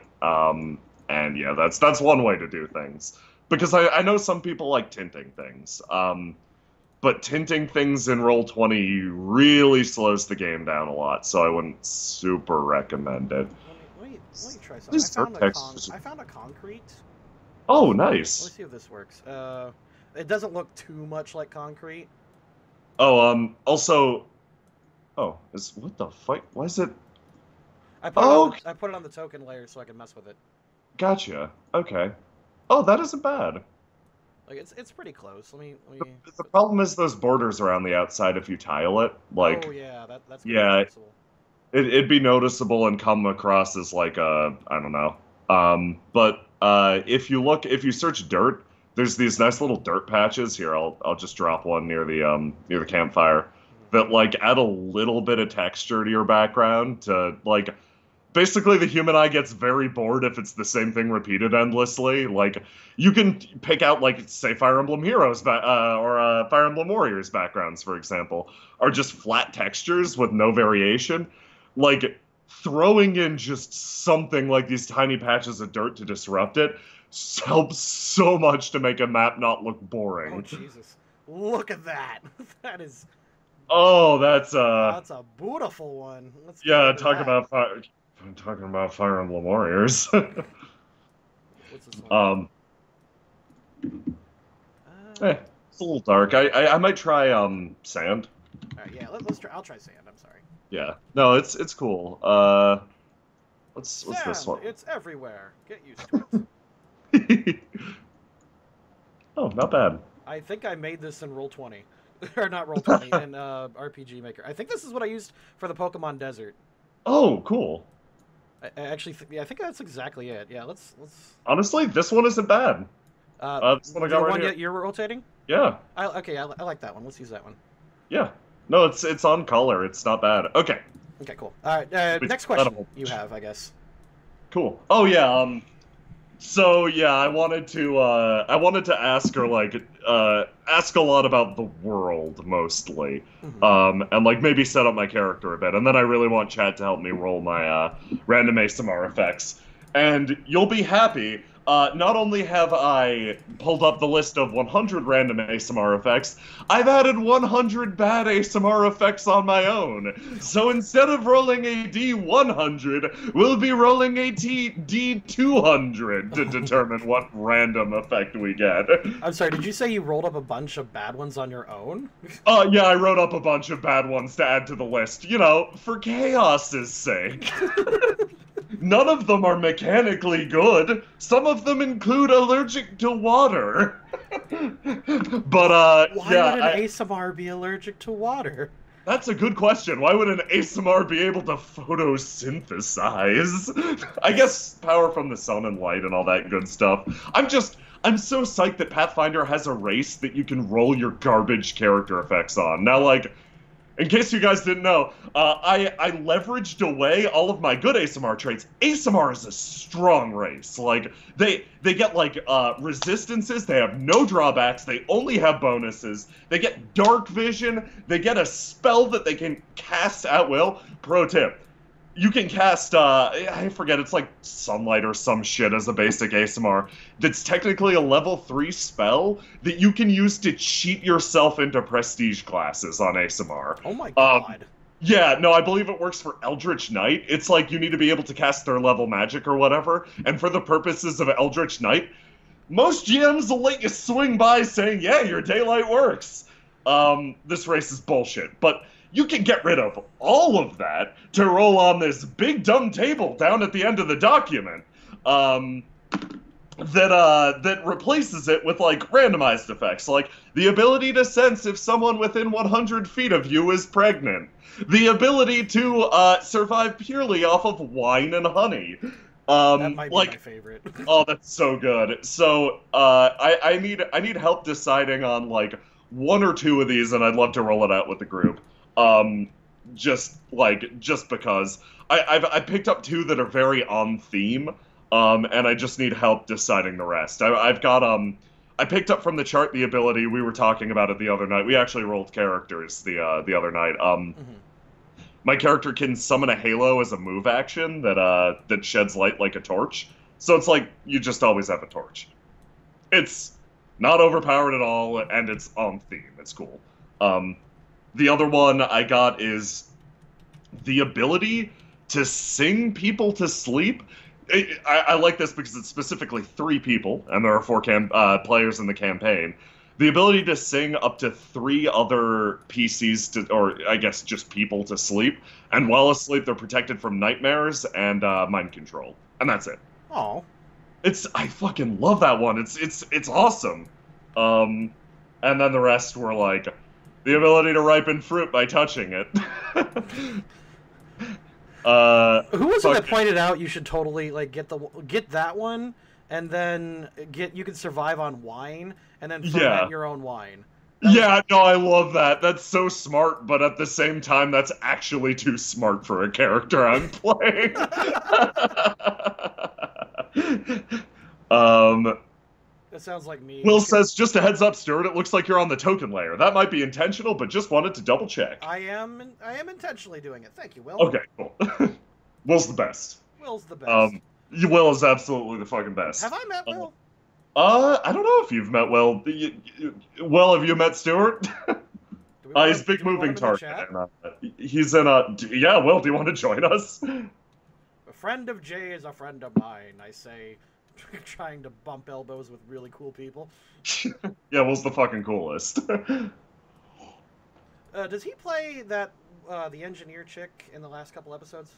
And yeah, that's one way to do things. Because I know some people like tinting things. But tinting things in Roll20 really slows the game down a lot, so I wouldn't super recommend it. Let me try something. These dark textures. I found a concrete. Oh, Let me nice. see if this works. It doesn't look too much like concrete. Oh, also, what the fuck? Why is it? I put it on the token layer so I can mess with it. Gotcha. Okay. Oh, that isn't bad. Like it's pretty close. Let me. The problem is those borders around the outside if you tile it. Like, oh yeah, that's yeah, noticeable. it'd be noticeable and come across as like I don't know. But if you search dirt, there's these nice little dirt patches here. I'll just drop one near the campfire that like add a little bit of texture to your background to like. Basically, the human eye gets very bored if it's the same thing repeated endlessly. Like, you can pick out, like, say, Fire Emblem Heroes or Fire Emblem Warriors backgrounds, for example, are just flat textures with no variation. Like, throwing in just something like these tiny patches of dirt to disrupt it helps so much to make a map not look boring. Oh, Jesus. Look at that. That is... Oh, that's a beautiful one. Yeah, I'm talking about Fire Emblem Warriors. What's this one? It's a little dark. I might try sand. Alright, yeah, let's try. I'll try sand. I'm sorry. Yeah, no, it's cool. What's this one? It's everywhere. Get used to it. Oh, not bad. I think I made this in Roll20, or not Roll20, in RPG Maker. I think this is what I used for the Pokemon Desert. Oh, cool. I actually, I think that's exactly it. Yeah, let's. Honestly, this one isn't bad. This one I got right here. You're rotating? Yeah. I like that one. Let's use that one. Yeah. No, it's on color. It's not bad. Okay. Okay, cool. All right. Next question you have, I guess. Cool. Oh yeah. So yeah, I wanted to ask her like ask a lot about the world mostly, and like maybe set up my character a bit, and then I really want Chad to help me roll my random ASMR effects, and you'll be happy. Not only have I pulled up the list of 100 random ASMR effects, I've added 100 bad ASMR effects on my own. So instead of rolling a D100, we'll be rolling a D200 to determine what random effect we get. I'm sorry, did you say you rolled up a bunch of bad ones on your own? Yeah, I wrote up a bunch of bad ones to add to the list, you know, for chaos's sake. None of them are mechanically good. Some of them include allergic to water. But, Why would an ASMR be allergic to water? That's a good question. Why would an ASMR be able to photosynthesize? I guess power from the sun and light and all that good stuff. I'm so psyched that Pathfinder has a race that you can roll your garbage character effects on. Now, like, in case you guys didn't know, I leveraged away all of my good ASMR traits. ASMR is a strong race. Like, they get, like, resistances, they have no drawbacks, they only have bonuses, they get dark vision, they get a spell that they can cast at will. Pro tip. You can cast, I forget, it's like Sunlight or some shit as a basic ASMR. That's technically a level 3 spell that you can use to cheat yourself into prestige classes on ASMR. Oh my god. Yeah, no, I believe it works for Eldritch Knight. It's like you need to be able to cast 3rd level magic or whatever, and for the purposes of Eldritch Knight, most GMs will let you swing by saying, yeah, your daylight works. This race is bullshit, but you can get rid of all of that to roll on this big dumb table down at the end of the document that replaces it with like randomized effects, like the ability to sense if someone within 100 feet of you is pregnant, the ability to survive purely off of wine and honey. That might be my favorite. Oh, that's so good. So I need help deciding on like 1 or 2 of these, and I'd love to roll it out with the group. Just because I picked up 2 that are very on theme. and I just need help deciding the rest. I've got I picked up from the chart the ability we were talking about it the other night. We actually rolled characters the other night. My character can summon a halo as a move action that sheds light like a torch. So it's like you just always have a torch. It's not overpowered at all, and it's on theme. It's cool. The other one I got is the ability to sing people to sleep. I like this because it's specifically 3 people, and there are 4 players in the campaign. The ability to sing up to 3 other PCs, or I guess just people, to sleep. And while asleep, they're protected from nightmares and mind control. And that's it. Oh. I fucking love that one. It's awesome. And then the rest were like, the ability to ripen fruit by touching it. Who was it that pointed out you should totally like get that one, and then you can survive on wine, and then ferment your own wine. No, I love that. That's so smart, but at the same time, that's actually too smart for a character I'm playing. That sounds like me. Will says, just a heads up, Stuart, it looks like you're on the token layer. That might be intentional, but just wanted to double check. I am intentionally doing it. Thank you, Will. Okay, cool. Will's the best. Will's the best. Will is absolutely the fucking best. Have I met Will? I don't know if you've met Will. Will, have you met Stuart? He's a big moving target. He's in a... Yeah, Will, do you want to join us? A friend of Jay is a friend of mine, I say, trying to bump elbows with really cool people. Yeah, Will's the fucking coolest. Does he play that, the engineer chick in the last couple episodes?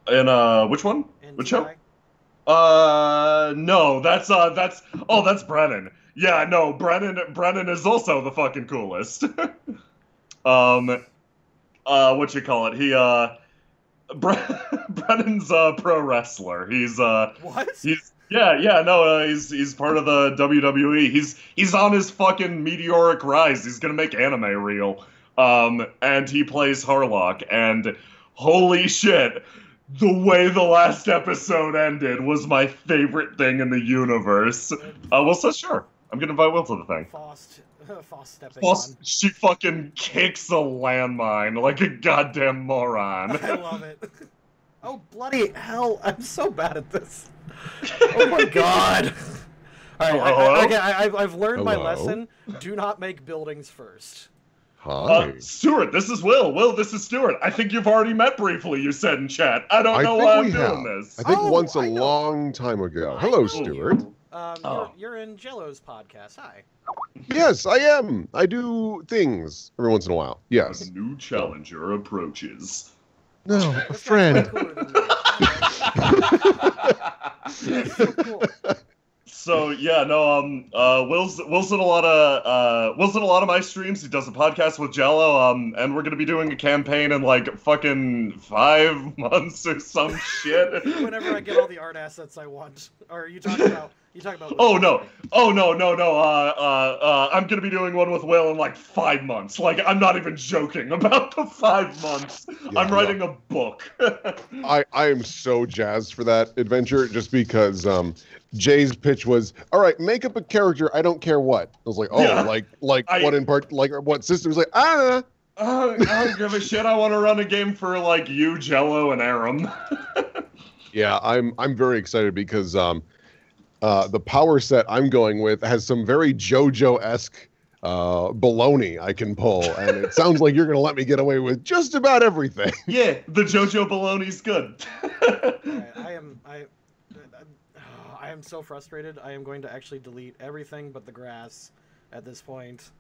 In, which one? Which show? No, that's Brennan. Yeah, no, Brennan is also the fucking coolest. What you call it? Brennan's a pro wrestler. He's what? He's he's part of the WWE. He's on his fucking meteoric rise. He's gonna make anime real. And he plays Harlock, and holy shit, the way the last episode ended was my favorite thing in the universe. Will says, sure. I'm gonna invite Will to the thing. Foss stepping on. She fucking kicks a landmine like a goddamn moron. I love it. Oh, bloody hell. I'm so bad at this. Oh my god. Alright, I've learned my lesson. Do not make buildings first. Hi. Stuart, this is Will. Will, this is Stuart. I think you've already met briefly, you said in chat. I don't know why I'm doing this. I think once a long time ago. Hello, Stuart. You're in Jello's podcast. Hi. Yes, I am. I do things every once in a while. Yes. A new challenger approaches. No, a friend. So yeah, no, Will's in a lot of my streams. He does a podcast with Jello, and we're gonna be doing a campaign in like fucking 5 months or some shit. Whenever I get all the art assets I want. Or you talking about? Oh no! I'm gonna be doing one with Will in like 5 months. Like, I'm not even joking about the 5 months. Yeah, I'm writing a book. I am so jazzed for that adventure, just because Jay's pitch was, all right, make up a character. I don't care what. I was like, oh, yeah. like what in part, like what system? He was like, I don't give a shit. I want to run a game for like you, Jello, and Aram. Yeah, I'm very excited because the power set I'm going with has some very JoJo-esque baloney I can pull, and it sounds like you're going to let me get away with just about everything. Yeah, the JoJo baloney's good. I am so frustrated. I am going to actually delete everything but the grass at this point.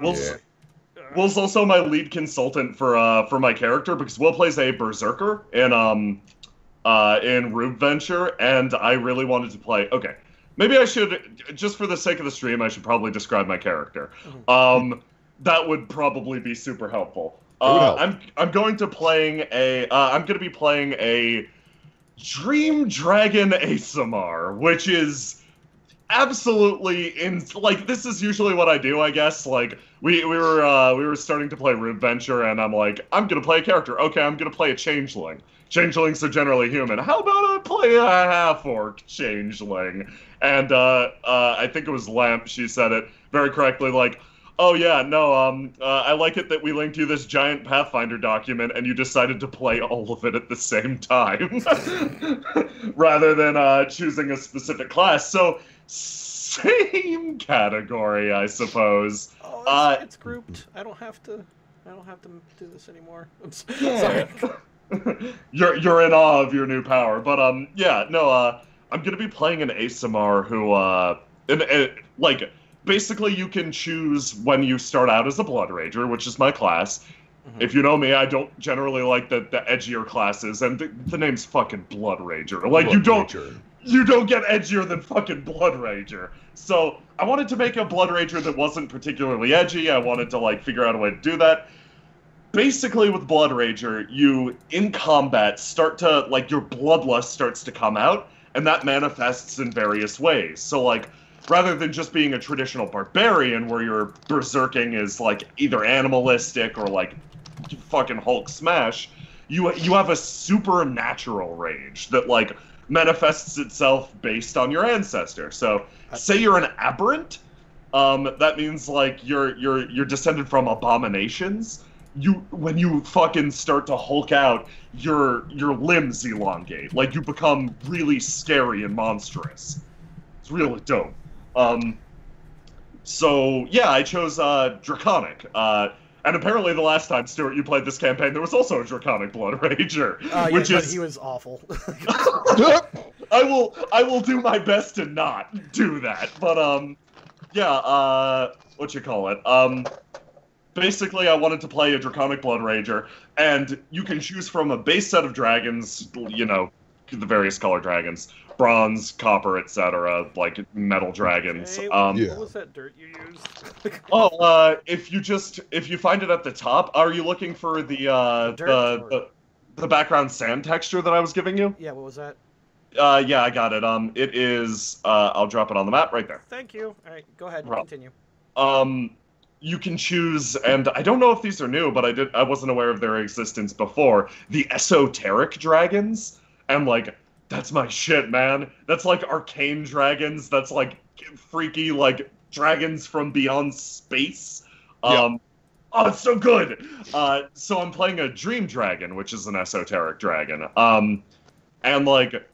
Will's also my lead consultant for my character, because Will plays a berserker in Rube Venture, and I really wanted to play. Okay, maybe I should, just for the sake of the stream, I should probably describe my character. That would probably be super helpful. I'm going to be playing a Dream Dragon ASMR, which is absolutely this is usually what I do, I guess. Like we were starting to play Rube Venture, and I'm like, I'm gonna play a character. Okay, I'm gonna play a changeling. changelings are generally human. How about I play a half-orc changeling? And I think it was Lamp, she said it very correctly, like, oh yeah, no, I like it that we linked you this giant Pathfinder document and you decided to play all of it at the same time. Rather than choosing a specific class. So, same category, I suppose. Oh, it's grouped. I don't have to do this anymore. I'm sorry. You're in awe of your new power, but yeah, no, I'm gonna be playing an ASMR who like basically you can choose when you start out as a Blood Rager, which is my class. Mm-hmm. If you know me, I don't generally like the edgier classes, and the name's fucking Blood Rager. Like you don't get edgier than fucking Blood Rager. So I wanted to make a Blood Rager that wasn't particularly edgy. I wanted to like figure out a way to do that. Basically, with Blood Rager, you, in combat, start to, like, your bloodlust starts to come out, and that manifests in various ways. So, like, rather than just being a traditional barbarian where your berserking is, like, either animalistic or, like, fucking Hulk smash, you have a supernatural rage that, like, manifests itself based on your ancestor. So, say you're an aberrant, that means, like, you're descended from abominations. When you fucking start to Hulk out, your limbs elongate. Like, you become really scary and monstrous. It's really dope. So, yeah, I chose Draconic. And apparently the last time, Stuart, you played this campaign, there was also a Draconic Blood Rager. But he was awful. I will do my best to not do that. But, yeah, what you call it? Basically, I wanted to play a Draconic Blood Rager, and you can choose from a base set of dragons, you know, the various color dragons, bronze, copper, etc., like metal dragons. Okay, Yeah. What was that dirt you used? If you find it at the top, are you looking for the background sand texture that I was giving you? Yeah, what was that? Yeah, I got it. It is, I'll drop it on the map right there. Thank you. All right, go ahead, continue. You can choose, and I don't know if these are new, but I wasn't aware of their existence before, the esoteric dragons, and like, that's my shit, man. That's like arcane dragons, that's like freaky, like, dragons from beyond space. Oh, it's so good! So I'm playing a dream dragon, which is an esoteric dragon. And like,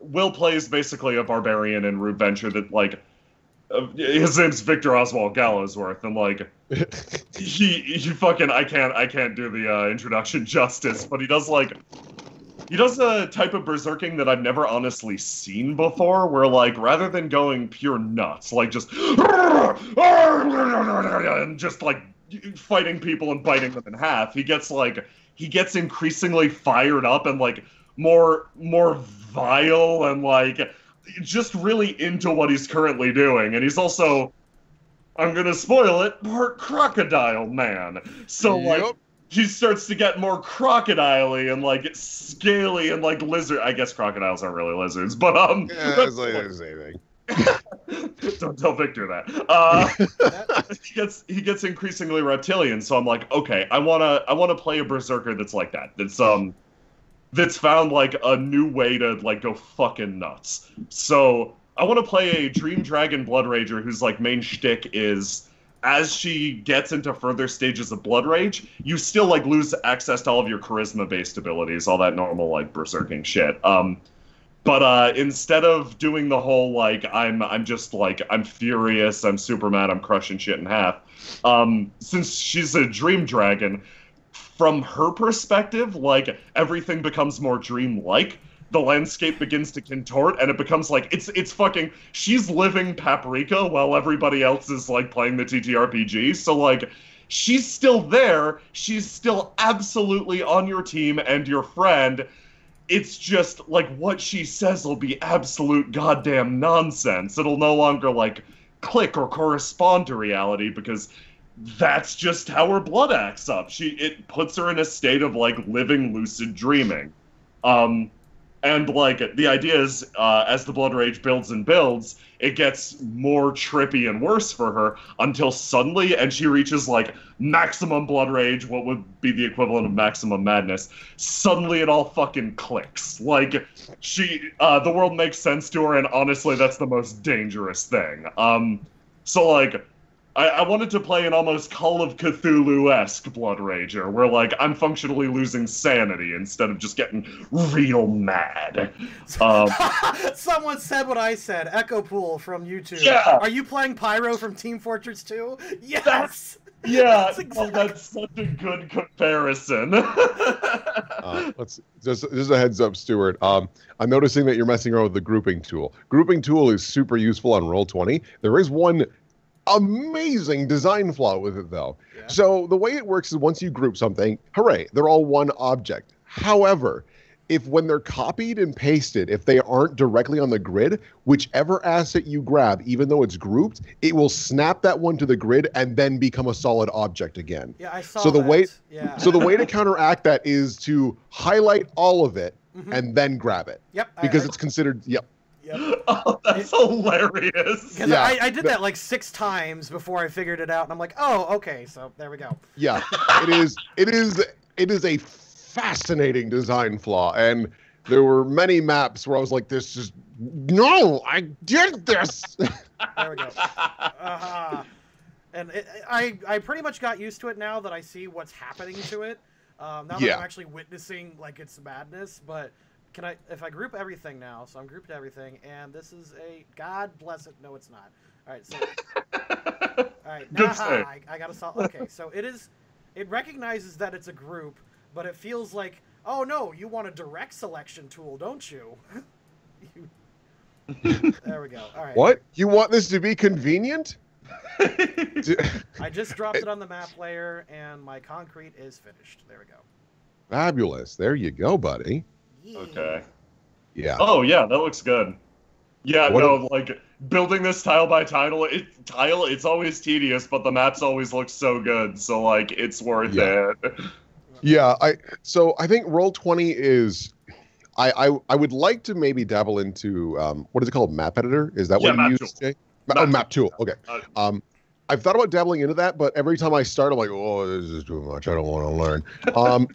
Will plays basically a barbarian in Rude Venture that, like, his name's Victor Oswald Gallowsworth, and like, he fucking, I can't do the introduction justice, but he does a type of berserking that I've never honestly seen before, where like, rather than going pure nuts, like just, and just like fighting people and biting them in half, he gets increasingly fired up and like more vile and like, just really into what he's currently doing, and he's also, I'm gonna spoil it, part crocodile man. So like, he starts to get more crocodile-y and like scaly and like lizard. I guess crocodiles aren't really lizards, but yeah, it's like the same thing. Don't tell Victor that. He gets increasingly reptilian. So I'm like, okay, I wanna play a berserker that's like that. That's found, like, a new way to, like, go fucking nuts. So, I want to play a Dream Dragon Blood Rager whose, like, main shtick is, as she gets into further stages of Blood Rage, you still, like, lose access to all of your charisma-based abilities, all that normal, like, berserking shit. But instead of doing the whole, like, I'm just, like, I'm furious, I'm super mad, I'm crushing shit in half, since she's a Dream Dragon, from her perspective, like, everything becomes more dream-like. The landscape begins to contort, and it becomes like, it's fucking, she's living Paprika while everybody else is, like, playing the TTRPG, so, like, she's still there, she's still absolutely on your team and your friend. It's just, like, what she says will be absolute goddamn nonsense. It'll no longer, like, click or correspond to reality, because that's just how her blood acts up. It puts her in a state of, like, living lucid dreaming. And, like, the idea is, as the blood rage builds and builds, it gets more trippy and worse for her until suddenly, and she reaches, like, maximum blood rage, what would be the equivalent of maximum madness. Suddenly it all fucking clicks. Like, the world makes sense to her, and honestly, that's the most dangerous thing. So, like, I wanted to play an almost Call of Cthulhu-esque Blood Rager, where, like, I'm functionally losing sanity instead of just getting real mad. Someone said what I said. Echo Pool from YouTube. Yeah. Are you playing Pyro from Team Fortress 2? Yes! Yeah, exactly... that's such a good comparison. Just a heads up, Stuart. I'm noticing that you're messing around with the grouping tool. Grouping tool is super useful on Roll20. There is one amazing design flaw with it, though. Yeah. So the way it works is once you group something, hooray, they're all one object. However, when they're copied and pasted, if they aren't directly on the grid, whichever asset you grab, even though it's grouped, it will snap that one to the grid and then become a solid object again. Yeah, I saw so the that. So the way to counteract that is to highlight all of it and then grab it. Yep. Because it's considered, Yep. Oh, that's hilarious. Yeah, I did that like 6 times before I figured it out, and I'm like, oh, okay, so there we go. Yeah, it is a fascinating design flaw, and there were many maps where I was like, this is, no, I did this. There we go. And I pretty much got used to it now that I see what's happening to it. Now that I'm actually witnessing like its madness, but if I group everything now, so I'm grouped everything, and this is God bless it, no it's not. Alright, so alright, now I gotta solve. Okay, so it recognizes that it's a group, but it feels like, oh no, you want a direct selection tool, don't you? There we go. Alright. What? You want this to be convenient? I just dropped it on the map layer, and my concrete is finished. There we go. Fabulous. There you go, buddy. Okay. Yeah. Oh, yeah, that looks good. Yeah, like, building this tile by tile, it's always tedious, but the maps always look so good, so, like, it's worth it. Yeah, I think Roll20 is... I would like to maybe dabble into, what is it called, Map Editor? Is that what you use, Jay? Map Tool, okay. I've thought about dabbling into that, but every time I start, I'm like, oh, this is too much, I don't want to learn.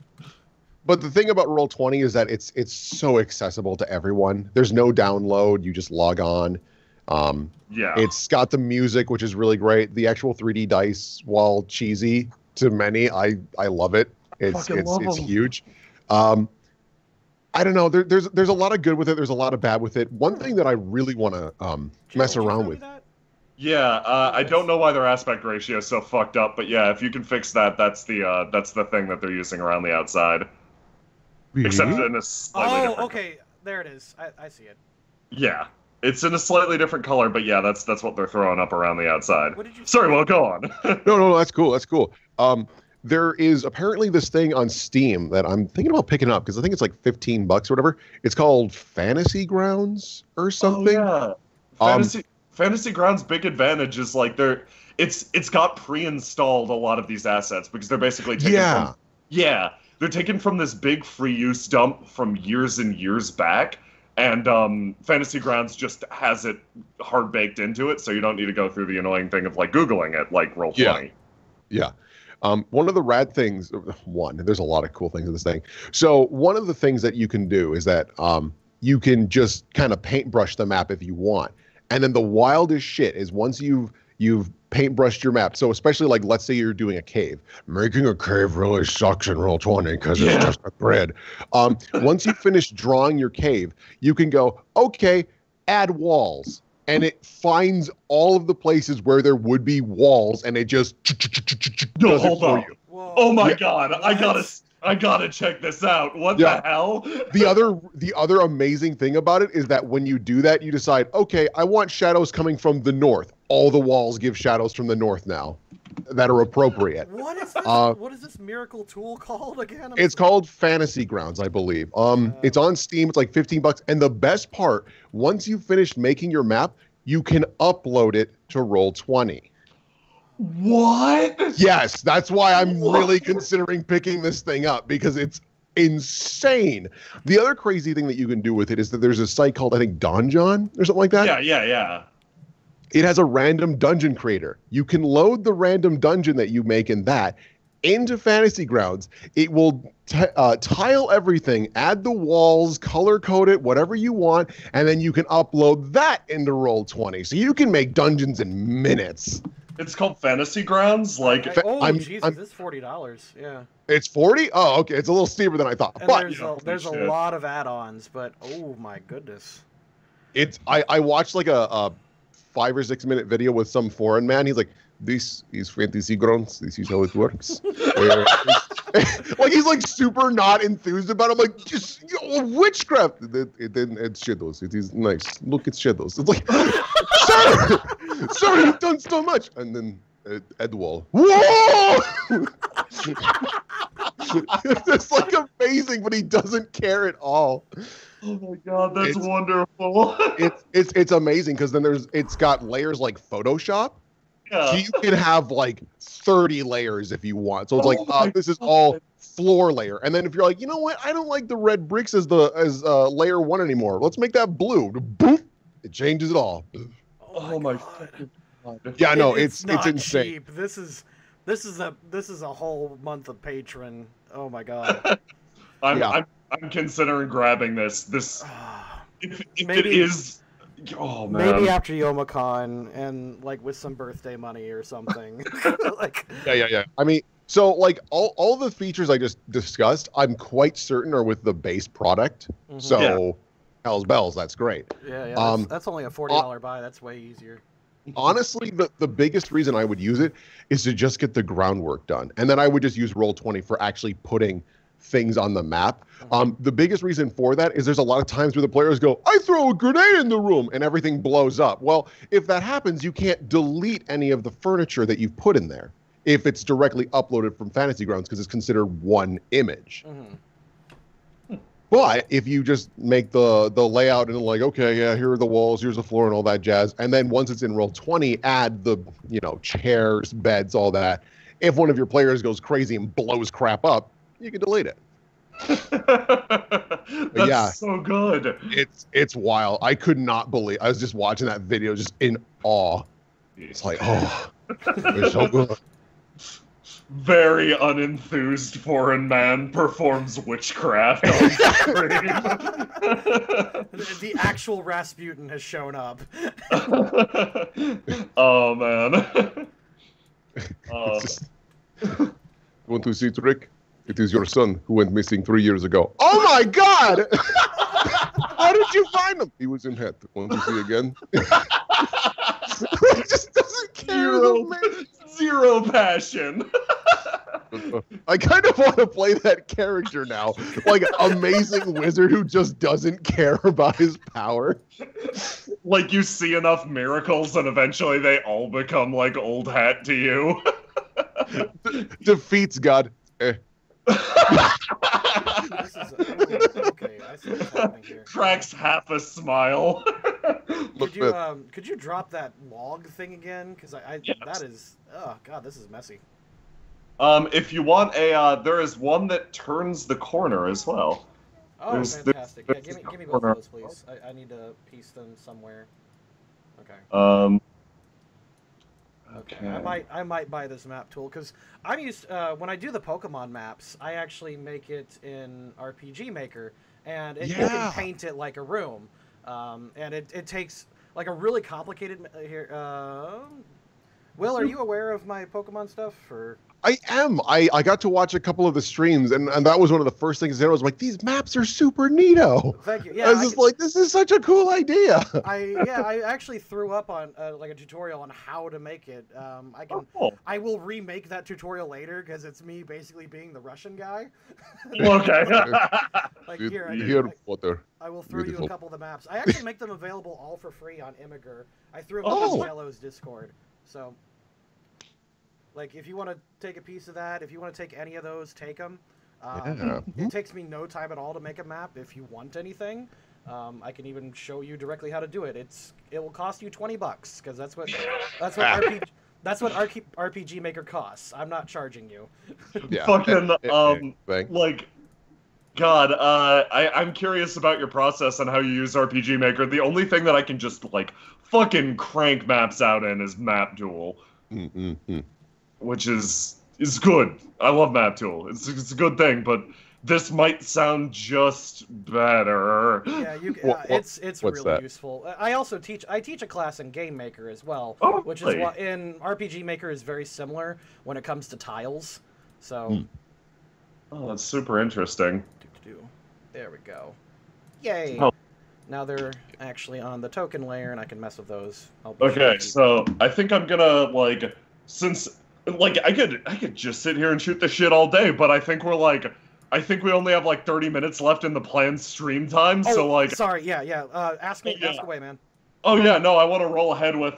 But the thing about Roll20 is that it's so accessible to everyone. There's no download. You just log on. It's got the music, which is really great. The actual 3D dice, while cheesy to many, I love it. It's huge. I don't know. There's a lot of good with it. There's a lot of bad with it. One thing that I really want to mess around with. Yeah, I don't know why their aspect ratio is so fucked up, but yeah, if you can fix that, that's the thing that they're using around the outside. Really? Except in a slightly different okay. There it is. I see it. Yeah. It's in a slightly different color, but yeah, that's what they're throwing up around the outside. What did you Sorry, well, go on. No, that's cool. That's cool. There is apparently this thing on Steam that I'm thinking about picking up because I think it's like $15 or whatever. It's called Fantasy Grounds or something. Oh, yeah. Fantasy Grounds' big advantage is like it's got pre-installed a lot of these assets because they're basically taken they're taken from this big free use dump from years and years back, and Fantasy Grounds just has it hard baked into it, so you don't need to go through the annoying thing of like Googling it like Roll20. Yeah. One of the rad things, there's a lot of cool things in this thing. So one of the things that you can do is that you can just kind of paintbrush the map if you want. And then the wildest shit is once you've paintbrushed your map. So especially like, let's say you're doing a cave. Making a cave really sucks in Roll20 because it's just a grid. Once you finish drawing your cave, you can go, okay, add walls. And it finds all of the places where there would be walls, and it just no, hold on. Oh my god, I gotta check this out. What the hell? The other amazing thing about it is that when you do that, you decide, okay, I want shadows coming from the north. All the walls give shadows from the north now that are appropriate. What is this? What is this miracle tool called again? It's called Fantasy Grounds, I believe. It's on Steam. It's like $15. And the best part, once you've finished making your map, you can upload it to Roll20. What? Yes, that's why I'm really considering picking this thing up, because it's insane. The other crazy thing that you can do with it is that there's a site called, I think, Donjon or something like that. Yeah. It has a random dungeon creator. You can load the random dungeon that you make in that into Fantasy Grounds. It will tile everything, add the walls, color code it, whatever you want, and then you can upload that into Roll20. So you can make dungeons in minutes. It's called Fantasy Grounds. Like, Jesus, it's $40. Yeah. It's 40? Oh, okay. It's a little steeper than I thought. And But there's a lot of add-ons, but oh my goodness. I watched like a 5 or 6 minute video with some foreign man. He's like, this is Fantasy Grounds. This is how it works. Like he's like super not enthused about it. I'm like, just witchcraft. It's shadows. It is nice. Look, it's shadows. It's like, sir, you've done so much. And then Edwall. Whoa! It's like amazing, but he doesn't care at all. oh my god, that's wonderful. It's amazing because then it's got layers like Photoshop. Yeah. So you can have like 30 layers if you want. So it's like, this is all floor layer. And then if you're like, you know what, I don't like the red bricks as layer 1 anymore. Let's make that blue. Boop, it changes it all. Oh my god. Yeah, no, it's not insane. cheap. This is a whole month of Patreon. Oh my god. I'm considering grabbing this. If it is. Oh man. Maybe after Youmacon and like with some birthday money or something. Like. Yeah. I mean, so like all the features I just discussed, I'm quite certain are with the base product. Mm-hmm. So, hell's bells, that's great. Yeah. That's only a $40 buy. That's way easier. Honestly, the biggest reason I would use it is to just get the groundwork done, and then I would just use Roll20 for actually putting things on the map. The biggest reason for that is there's a lot of times where the players go, I throw a grenade in the room and everything blows up. Well, if that happens, you can't delete any of the furniture that you've put in there if it's directly uploaded from Fantasy Grounds because it's considered one image. But if you just make the layout and like, okay, yeah, here are the walls, here's the floor and all that jazz, and then once it's in Roll20, add the chairs, beds, all that. If one of your players goes crazy and blows crap up, you can delete it. That's so good. It's wild. I could not believe. I was just watching that video, just in awe. It's like, oh, it's so good. Very unenthused foreign man performs witchcraft on screen. The actual Rasputin has shown up. Oh man. Want to see trick? It is your son who went missing 3 years ago. Oh my God! How did you find him? He was in head. Want to see again? He just doesn't care. Zero passion. I kind of want to play that character now. Like an amazing wizard who just doesn't care about his power. Like you see enough miracles and eventually they all become like old hat to you. Defeats God. Okay, I see what's happening here. Cracks half a smile. Could you drop that log thing again? Because that is, oh god, this is messy. If you want there is one that turns the corner as well. Oh, fantastic! Yeah, give me both of those, please. I need to piece them somewhere. Okay. Okay. I might buy this map tool because I'm used when I do the Pokemon maps, I actually make it in RPG Maker, and you can paint it like a room, and it takes like a really complicated here. Will, are you aware of my Pokemon stuff or? I am. I got to watch a couple of the streams, and that was one of the first things I was like, these maps are super neato. Thank you. Yeah, I was just like, this is such a cool idea. I actually threw up on like a tutorial on how to make it. I will remake that tutorial later because it's me basically being the Russian guy. Okay. Like water. I will throw you a couple of the maps. I actually make them available all for free on Imgur. I threw them up in Yellow's Discord. So. Like, if you want to take a piece of that, if you want to take any of those, take them. It takes me no time at all to make a map. If you want anything, I can even show you directly how to do it. It will cost you $20 because that's what RPG Maker costs. I'm not charging you. Fucking like God, I'm curious about your process and how you use RPG Maker. The only thing that I can just, like, fucking crank maps out in is Map Tool, which is good. I love Map Tool. It's a good thing, but this might sound just better. Yeah, it's what's really that? useful. I also teach a class in Game Maker as well, Oh, which is really? what in RPG Maker is very similar when it comes to tiles. So, Oh, that's super interesting. there we go. Yay! Oh. Now they're actually on the token layer, and I can mess with those. Okay, so I think I'm gonna, like, since, like, I could just sit here and shoot the shit all day, but I think we only have like 30 minutes left in the planned stream time, so like. Sorry, yeah. Ask away, man. Oh yeah, no, I want to roll ahead with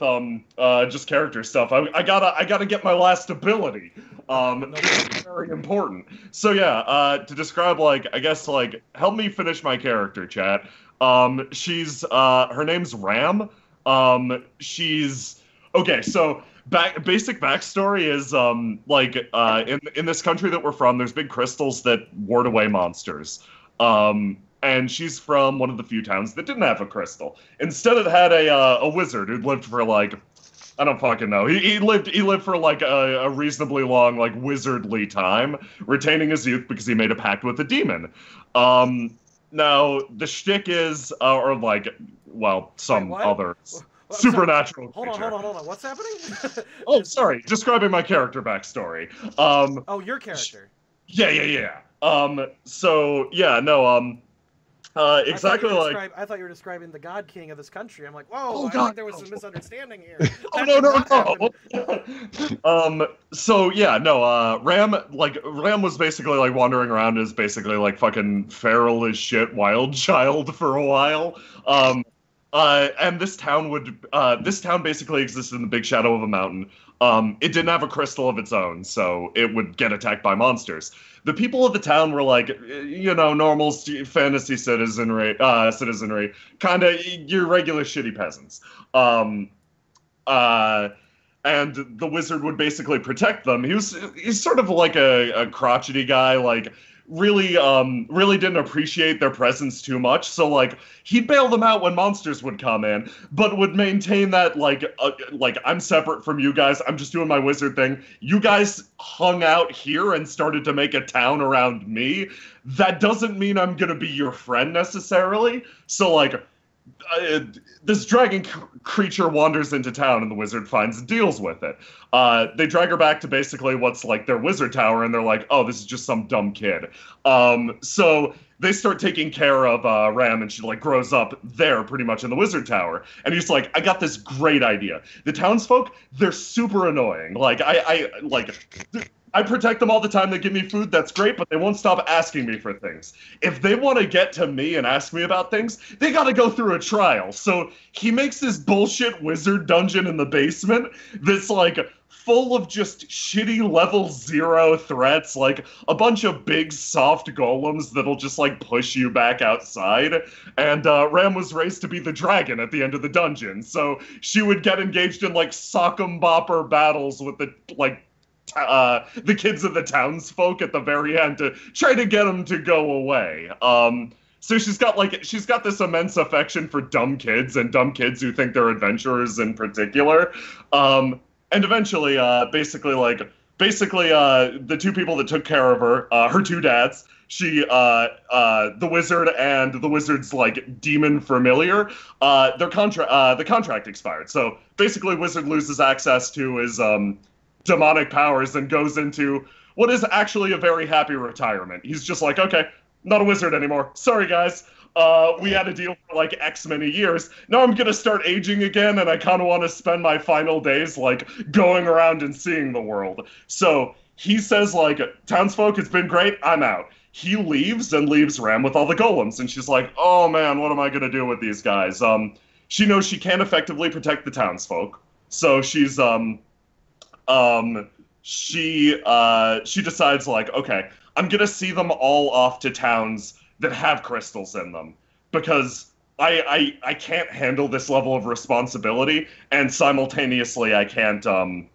just character stuff. I gotta get my last ability. It's very important. So yeah, to describe, like, I guess, like, help me finish my character, chat. She's her name's Ram. She's okay. So basic backstory is in this country that we're from, there's big crystals that ward away monsters. And she's from one of the few towns that didn't have a crystal. Instead, it had a wizard who'd lived for, like, I don't fucking know. He lived for, like, a reasonably long, like, wizardly time, retaining his youth because he made a pact with a demon. Now the shtick is, or like, well, some Wait, other Well, supernatural hold creature. on. What's happening? Oh, sorry. Describing my character backstory. Oh, your character. Yeah. So yeah, no. Exactly like. I thought you were describing the God King of this country. I'm like, whoa, Oh, I God, think there was some misunderstanding here. Oh That did not happen. no. So yeah, no. Ram was basically like wandering around as basically like fucking feral as shit wild child for a while. And this town basically existed in the big shadow of a mountain. It didn't have a crystal of its own, so it would get attacked by monsters. The people of the town were like, normal fantasy citizenry, kind of your regular shitty peasants. And the wizard would basically protect them. He's sort of like a crotchety guy, like really didn't appreciate their presence too much. So like he'd bail them out when monsters would come in, but would maintain that like I'm separate from you guys. I'm just doing my wizard thing. You guys hung out here and started to make a town around me. That doesn't mean I'm gonna be your friend necessarily. So like. This dragon creature wanders into town and the wizard finds and deals with it. They drag her back to basically what's like their wizard tower and they're like, oh, this is just some dumb kid. So they start taking care of Ram and she like grows up there pretty much in the wizard tower. And he's like, I got this great idea. The townsfolk, they're super annoying. Like I protect them all the time. They give me food. That's great, but they won't stop asking me for things. If they want to get to me and ask me about things, they got to go through a trial. So he makes this bullshit wizard dungeon in the basement that's like full of just shitty level 0 threats, like a bunch of big soft golems that'll just like push you back outside. And Ram was raised to be the dragon at the end of the dungeon. So she would get engaged in like sock'em bopper battles with the kids of the townsfolk at the very end to try to get them to go away. So she's got this immense affection for dumb kids and dumb kids who think they're adventurers in particular. And eventually, basically, the two people that took care of her, her two dads, the wizard and the wizard's like demon familiar, the contract expired. So basically, wizard loses access to his demonic powers and goes into what is actually a very happy retirement. He's just like, okay, not a wizard anymore. Sorry, guys. We had a deal for like X many years. Now I'm gonna start aging again, and I kind of want to spend my final days like going around and seeing the world. So he says like, townsfolk, it's been great. I'm out. He leaves and leaves Ram with all the golems, and she's like, oh man, what am I gonna do with these guys? She knows she can't effectively protect the townsfolk, so she's she decides like, okay, I'm gonna see them all off to towns that have crystals in them because I can't handle this level of responsibility, and simultaneously I can't I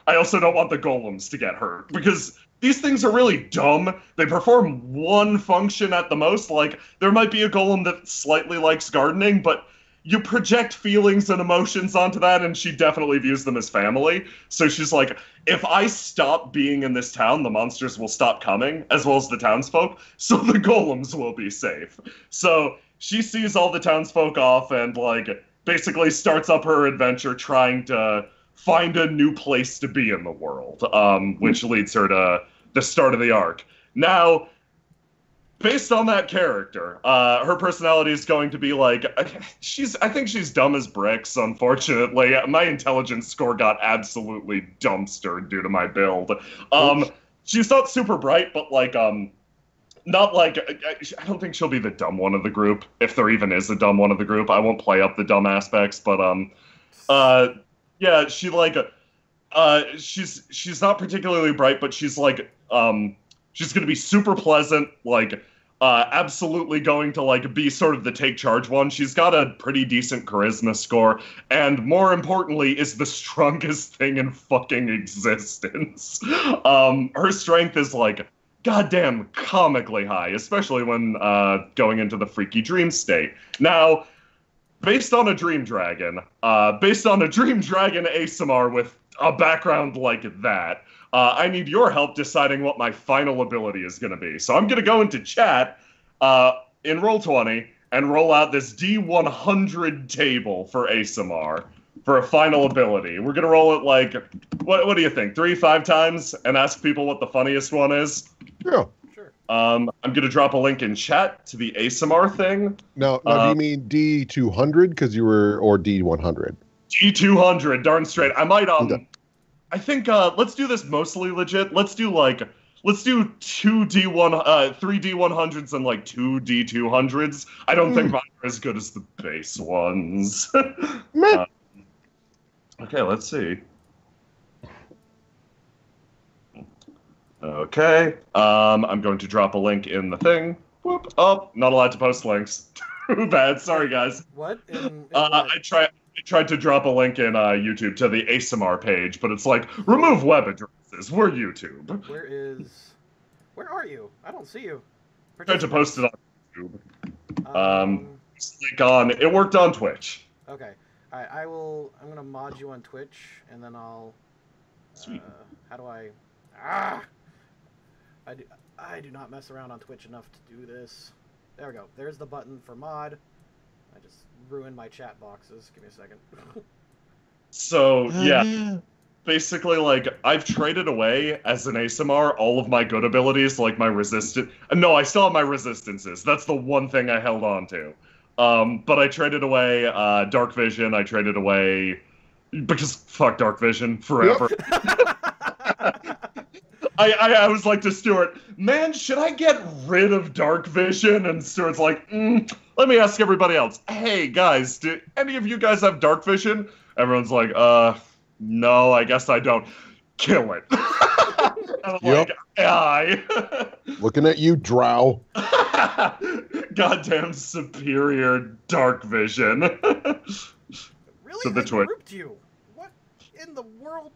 also don't want the golems to get hurt because these things are really dumb. They perform one function at the most. Like, there might be a golem that slightly likes gardening, but you project feelings and emotions onto that, and she definitely views them as family. So she's like, if I stop being in this town, the monsters will stop coming, as well as the townsfolk, so the golems will be safe. So she sees all the townsfolk off and, like, basically starts up her adventure trying to find a new place to be in the world, which leads her to the start of the arc. Now, based on that character, her personality is going to be like, I think she's dumb as bricks, unfortunately. My intelligence score got absolutely dumpstered due to my build. She's not super bright, but like, not like, I don't think she'll be the dumb one of the group, if there even is a dumb one of the group. I won't play up the dumb aspects, but, yeah, she like, she's not particularly bright, but she's like, she's gonna be super pleasant, like, absolutely going to like be sort of the take charge one. She's got a pretty decent charisma score, and more importantly, is the strongest thing in fucking existence. Her strength is like goddamn comically high, especially when going into the freaky dream state. Now, based on a dream dragon ASMR with a background like that, I need your help deciding what my final ability is going to be. So I'm going to go into chat in Roll20 and roll out this D100 table for ASMR for a final ability. We're going to roll it like, what do you think, 3-5 times and ask people what the funniest one is? Yeah. Sure. I'm going to drop a link in chat to the ASMR thing. Now do you mean D200 because you were, or D100? D200, darn straight. I might, I think, let's do this mostly legit. Let's do 2 D1, 3 D100s and like 2 D200s. I don't think mine are as good as the base ones. Okay, let's see. Okay, I'm going to drop a link in the thing. Whoop. Oh, not allowed to post links. Too bad. Sorry, guys. What? I tried to drop a link in YouTube to the ASMR page, but it's like, remove web addresses. We're YouTube. Where are you? I don't see you. I tried to post it on YouTube. Link on. It worked on Twitch. Okay. Alright, I'm gonna mod you on Twitch, and then I'll... Sweet. How do I... I do not mess around on Twitch enough to do this. There we go. There's the button for mod. I just ruined my chat boxes. Give me a second. So, yeah. Basically, like, I've traded away, as an ASMR, all of my good abilities, like my resistance... No, I still have my resistances. That's the one thing I held on to. But I traded away Dark Vision. I traded away... Because fuck Dark Vision forever. I was like to Stuart, man, should I get rid of Dark Vision? And Stuart's like, let me ask everybody else. Hey, guys, do any of you guys have Dark Vision? Everyone's like, no, I guess I don't. Kill it. And I'm like, aye. Looking at you, Drow. Goddamn superior Dark Vision. Really? So the I Twitch. grouped you. What in the world?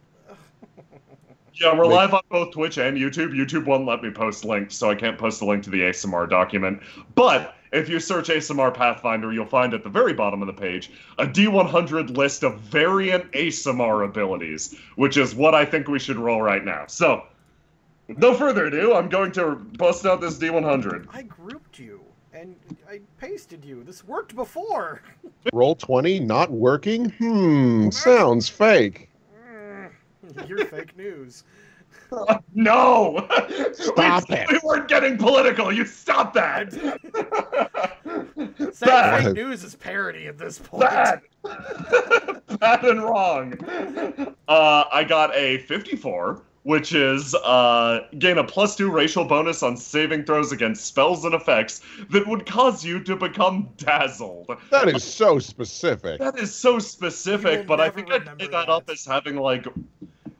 Yeah, we're live on both Twitch and YouTube. YouTube won't let me post links, so I can't post a link to the ASMR document. But if you search ASMR Pathfinder, you'll find at the very bottom of the page a D100 list of variant ASMR abilities, which is what I think we should roll right now. So, with no further ado, I'm going to bust out this D100. I grouped you, and I pasted you. This worked before. Roll20 not working? Sounds fake. You're fake news. No! Stop it. We weren't getting political. You stop that. Saying fake news is parody at this point. Bad. Bad and wrong. I got a 54, which is gain a +2 racial bonus on saving throws against spells and effects that would cause you to become dazzled. That is so specific. That is so specific, but I think I'd weigh that up as having, like...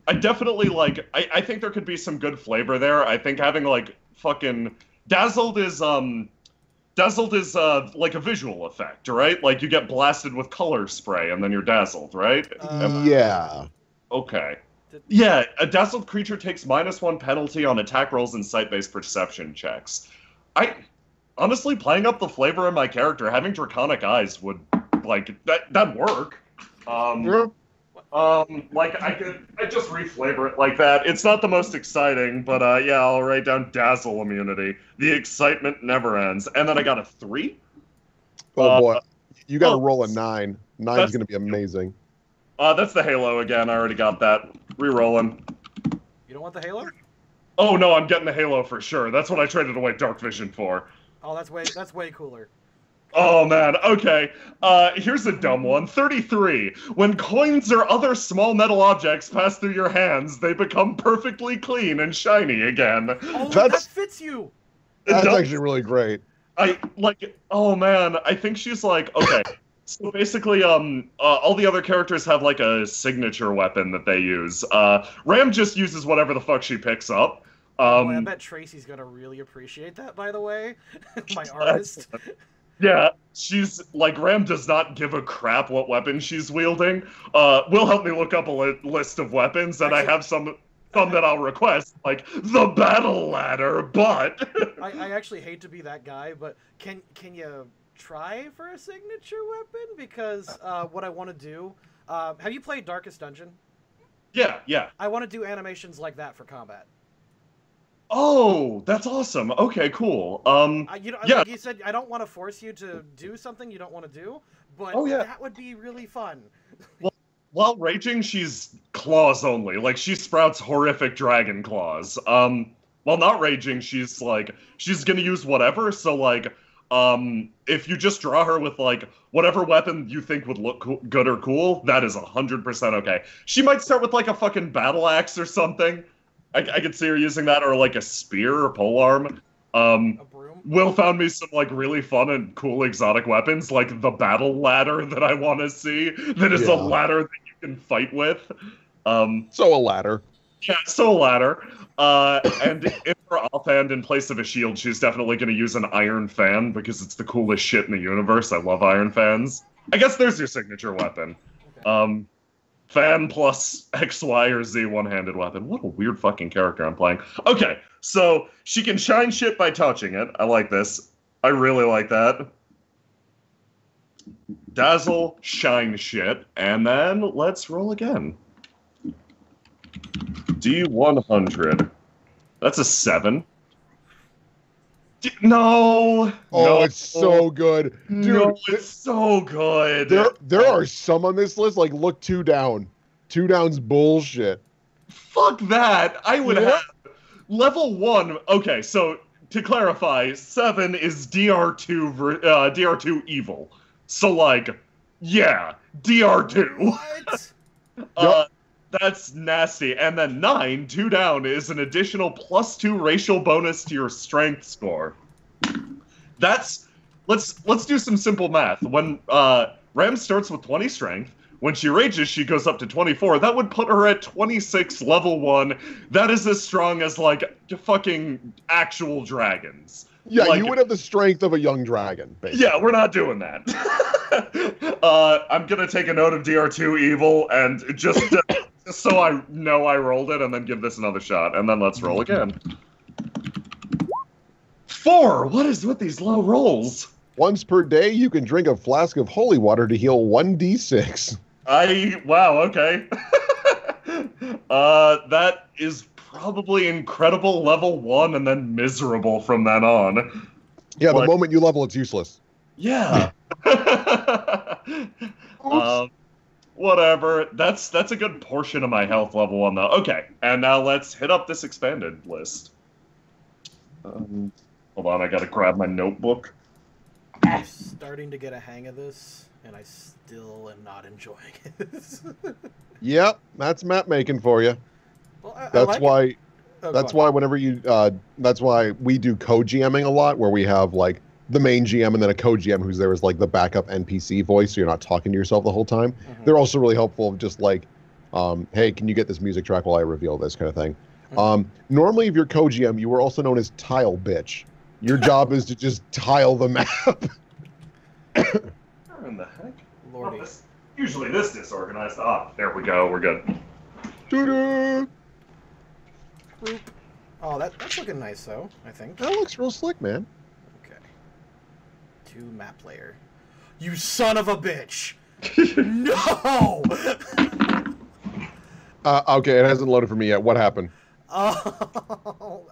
I definitely, like... I think there could be some good flavor there. I think having, like, fucking... Dazzled is, like, a visual effect, right? Like, you get blasted with color spray, and then you're dazzled, right? Yeah. Okay. Yeah, a dazzled creature takes -1 penalty on attack rolls and sight-based perception checks. Honestly, playing up the flavor of my character, having draconic eyes would, like, that'd work. Like, I just reflavor it like that. It's not the most exciting, but, yeah, I'll write down Dazzle immunity. The excitement never ends. And then I got a 3? Oh, boy. You got to roll a 9. 9's going to be amazing. That's the Halo again. I already got that. Rerolling. You don't want the Halo? Oh, no, I'm getting the Halo for sure. That's what I traded away Dark Vision for. Oh, that's way cooler. Oh, man. Okay. Here's a dumb one. 33. When coins or other small metal objects pass through your hands, they become perfectly clean and shiny again. Oh, that fits you! That's actually really great. Oh, man. I think she's like, okay. So basically, all the other characters have, like, a signature weapon that they use. Ram just uses whatever the fuck she picks up. Boy, I bet Tracy's gonna really appreciate that, by the way. My artist. Yeah, she's, like, Ram does not give a crap what weapon she's wielding. Will help me look up a list of weapons, and I have some that I'll request, like, the battle ladder, but... I actually hate to be that guy, but can you try for a signature weapon? Because what I want to do... have you played Darkest Dungeon? Yeah. I want to do animations like that for combat. Oh, that's awesome. Okay, cool. Like you said, I don't want to force you to do something you don't want to do, but that would be really fun. Well, while raging, she's claws only. Like, she sprouts horrific dragon claws. While not raging, she's gonna use whatever, so, like, if you just draw her with, like, whatever weapon you think would look good or cool, that is 100% okay. She might start with, like, a fucking battle axe or something. I could see her using that, or, like, a spear or polearm. A broom? Will found me some, like, really fun and cool exotic weapons, like the battle ladder that I want to see, that is a ladder that you can fight with. So a ladder. Yeah, so a ladder. And in her offhand, in place of a shield, she's definitely going to use an iron fan, because it's the coolest shit in the universe. I love iron fans. I guess there's your signature weapon. Okay. Fan plus X, Y, or Z one-handed weapon. What a weird fucking character I'm playing. Okay, so she can shine shit by touching it. I like this. I really like that. Dazzle, shine shit, and then let's roll again. D100. That's a 7. No. Oh, it's so good. Dude, no, it's so good. There are some on this list, like, look 2 down. 2 down's bullshit. Fuck that. I would have level 1. Okay, so to clarify, 7 is DR2 evil. So, like, yeah, DR2. What? That's nasty. And then 9, 2 down, is an additional +2 racial bonus to your strength score. Let's do some simple math. When Ram starts with 20 strength, when she rages, she goes up to 24. That would put her at 26 level 1. That is as strong as, like, fucking actual dragons. Yeah, like, you would have the strength of a young dragon, basically. Yeah, we're not doing that. I'm gonna take a note of DR2 evil and just so I know I rolled it, and then give this another shot, and then let's roll again. 4! What is with these low rolls? Once per day, you can drink a flask of holy water to heal 1d6. Wow, okay. That is probably incredible level 1, and then miserable from then on. Yeah, the moment you level, it's useless. Yeah. Whatever. That's a good portion of my health level 1, though. Okay, and now let's hit up this expanded list. Hold on, I gotta grab my notebook. I'm starting to get a hang of this, and I still am not enjoying it. Yep, that's map making for you. Well, that's why. That's why whenever you. That's why we do co-GMing a lot, where we have like the main GM and then a co-GM who's there as like the backup NPC voice, so you're not talking to yourself the whole time. Mm-hmm. They're also really helpful of just like, hey, can you get this music track while I reveal this kind of thing. Mm-hmm. Normally, if you're co-GM, you are also known as tile bitch. Your job is to just tile the map. What in the heck? Lordy. Usually this disorganized. Ah, there we go. We're good. Doo-doo. Group. Oh, that's looking nice though. I think. That looks real slick, man. Okay. 2 map layer. You son of a bitch! No! Okay, it hasn't loaded for me yet. What happened? Oh,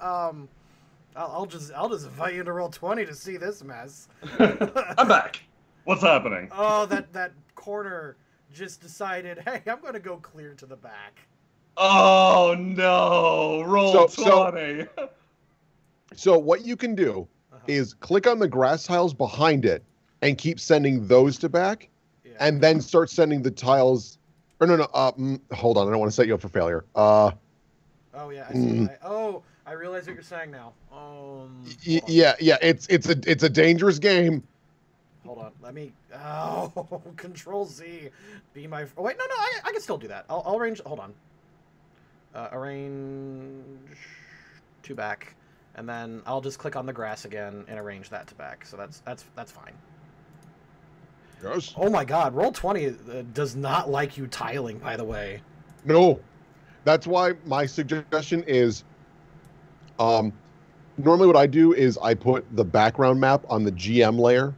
I'll just invite you to roll 20 to see this mess. I'm back. What's happening? Oh, that corner just decided, hey, I'm gonna go clear to the back. Oh no! Roll So- 20. So what you can do is click on the grass tiles behind it and keep sending those to back, Yeah. and then start sending the tiles. Or no, hold on. I don't want to set you up for failure. Oh yeah, I see. I realize what you're saying now. Hold on. Yeah. It's a dangerous game. Hold on. Let me. Oh, Control Z. Be my. Oh, wait, no. I can still do that. I'll arrange. Hold on. Arrange to back, and then I'll just click on the grass again and arrange that to back. So that's fine. Yes. Oh my God, roll 20 does not like you tiling. By the way. No. That's why my suggestion is, normally what I do is I put the background map on the GM layer,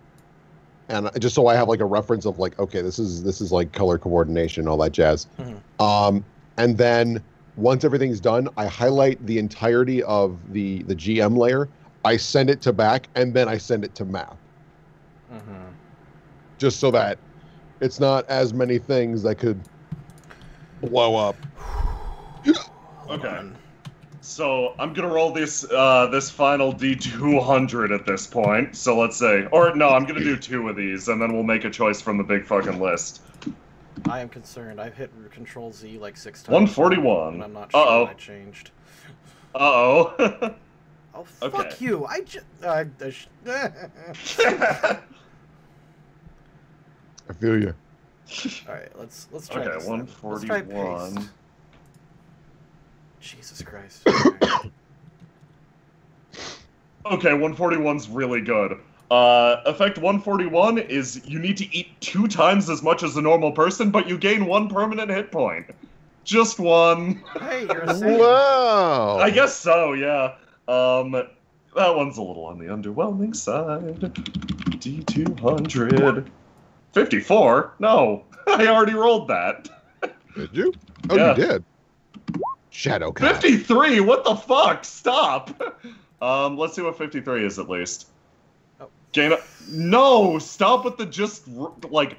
and just so I have like a reference of like, okay, this is like color coordination and all that jazz. Mm-hmm. And then once everything's done, I highlight the entirety of the GM layer. I send it to back, and then I send it to map, just so that it's not as many things that could blow up. Okay. So I'm gonna roll this this final D200 at this point. So let's say, or no, I'm gonna do 2 of these, and then we'll make a choice from the big fucking list. I am concerned. I've hit Control Z like 6 times. 141. And I'm not sure Uh-oh. I changed. Uh-oh. Oh, fuck Okay. you. I just... I feel you. Alright, let's try Okay, this then. Let's try 141. paste. Jesus Christ. Okay. Okay, 141's really good. Effect 141 is you need to eat 2 times as much as a normal person, but you gain 1 permanent hit point. Just 1. Hey, you're a saint. Wow. I guess so, yeah. That one's a little on the underwhelming side. D200. 54? No, I already rolled that. Did you? Oh, Yeah. you did. Shadow Cop. 53? What the fuck? Stop! Let's see what 53 is at least. Oh. Gain a... No! Stop with the just, like...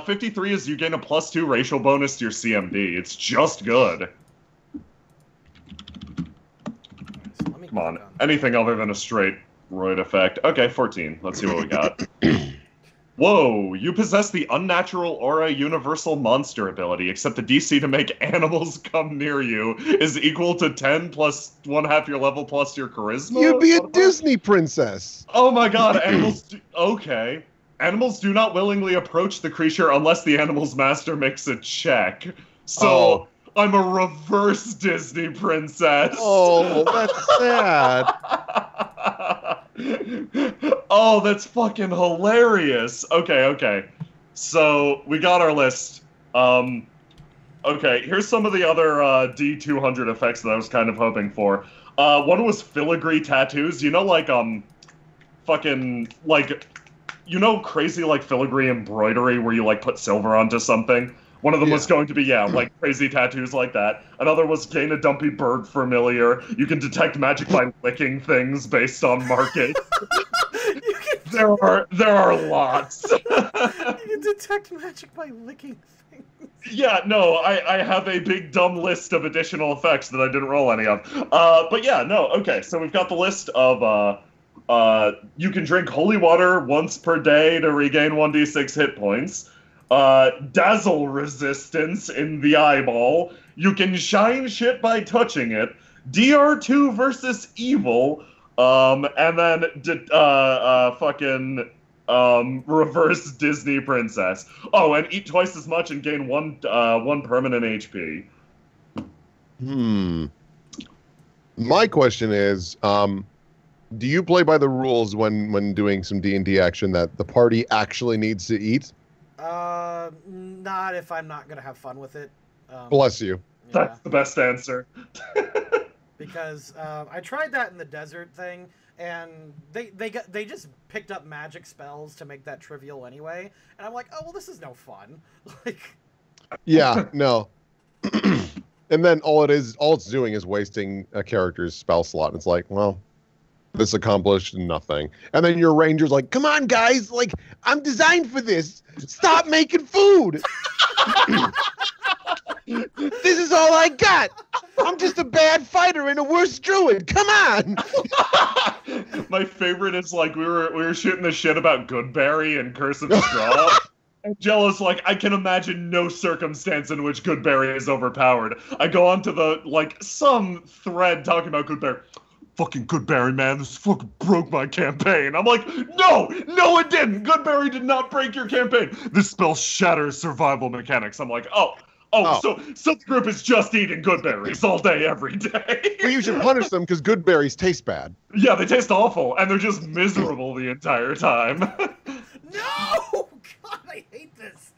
53 is you gain a +2 racial bonus to your CMD. It's just good. So let me Come on. click Anything other than a straight roid effect. Okay, 14. Let's see what we got. Whoa, you possess the unnatural aura universal monster ability, except the DC to make animals come near you is equal to 10 plus 1/2 your level plus your charisma? You'd be a What the fuck? Disney princess. Oh my god, animals do... Okay. Animals do not willingly approach the creature unless the animal's master makes a check. So, Oh. I'm a reverse Disney princess. Oh, that's sad. Oh, that's fucking hilarious. Okay. So, we got our list. Okay, here's some of the other D200 effects that I was kind of hoping for. One was filigree tattoos. You know, like, fucking, like, you know crazy, like, filigree embroidery where you, like, put silver onto something? One of them was going to be, like, crazy tattoos like that. Another was gain a dumpy bird familiar. You can detect magic by licking things based on market. There are lots. You can detect magic by licking things. Yeah, no, I have a big dumb list of additional effects that I didn't roll any of. But yeah, no, okay, so we've got the list of, you can drink holy water once per day to regain 1d6 hit points. Dazzle resistance in the eyeball. You can shine shit by touching it. DR2 versus evil. And then, reverse Disney princess. Oh, and eat twice as much and gain one permanent HP. My question is, do you play by the rules when doing some D&D action that the party actually needs to eat? Not if I'm not gonna have fun with it. Bless you. That's the best answer. Because I tried that in the desert thing, and they just picked up magic spells to make that trivial anyway, and I'm like, oh well, this is no fun. Like, yeah, no. And then all it's doing is wasting a character's spell slot. It's like, well, this accomplished nothing. And then your ranger's like, come on, guys, like, I'm designed for this. Stop making food. This is all I got. I'm just a bad fighter and a worse druid. Come on. My favorite is like we were shooting the shit about Goodberry and Curse of Straw. And Jello's like, I can imagine no circumstance in which Goodberry is overpowered. I go on to some thread talking about Goodberry. Fucking Goodberry, man, this fucking broke my campaign. I'm like, no, it didn't. Goodberry did not break your campaign. This spell shatters survival mechanics. I'm like, oh. So the group is just eating good berries all day, every day. Well, you should punish them because good berries taste bad. Yeah, they taste awful, and they're just miserable the entire time. No! God, I hate this.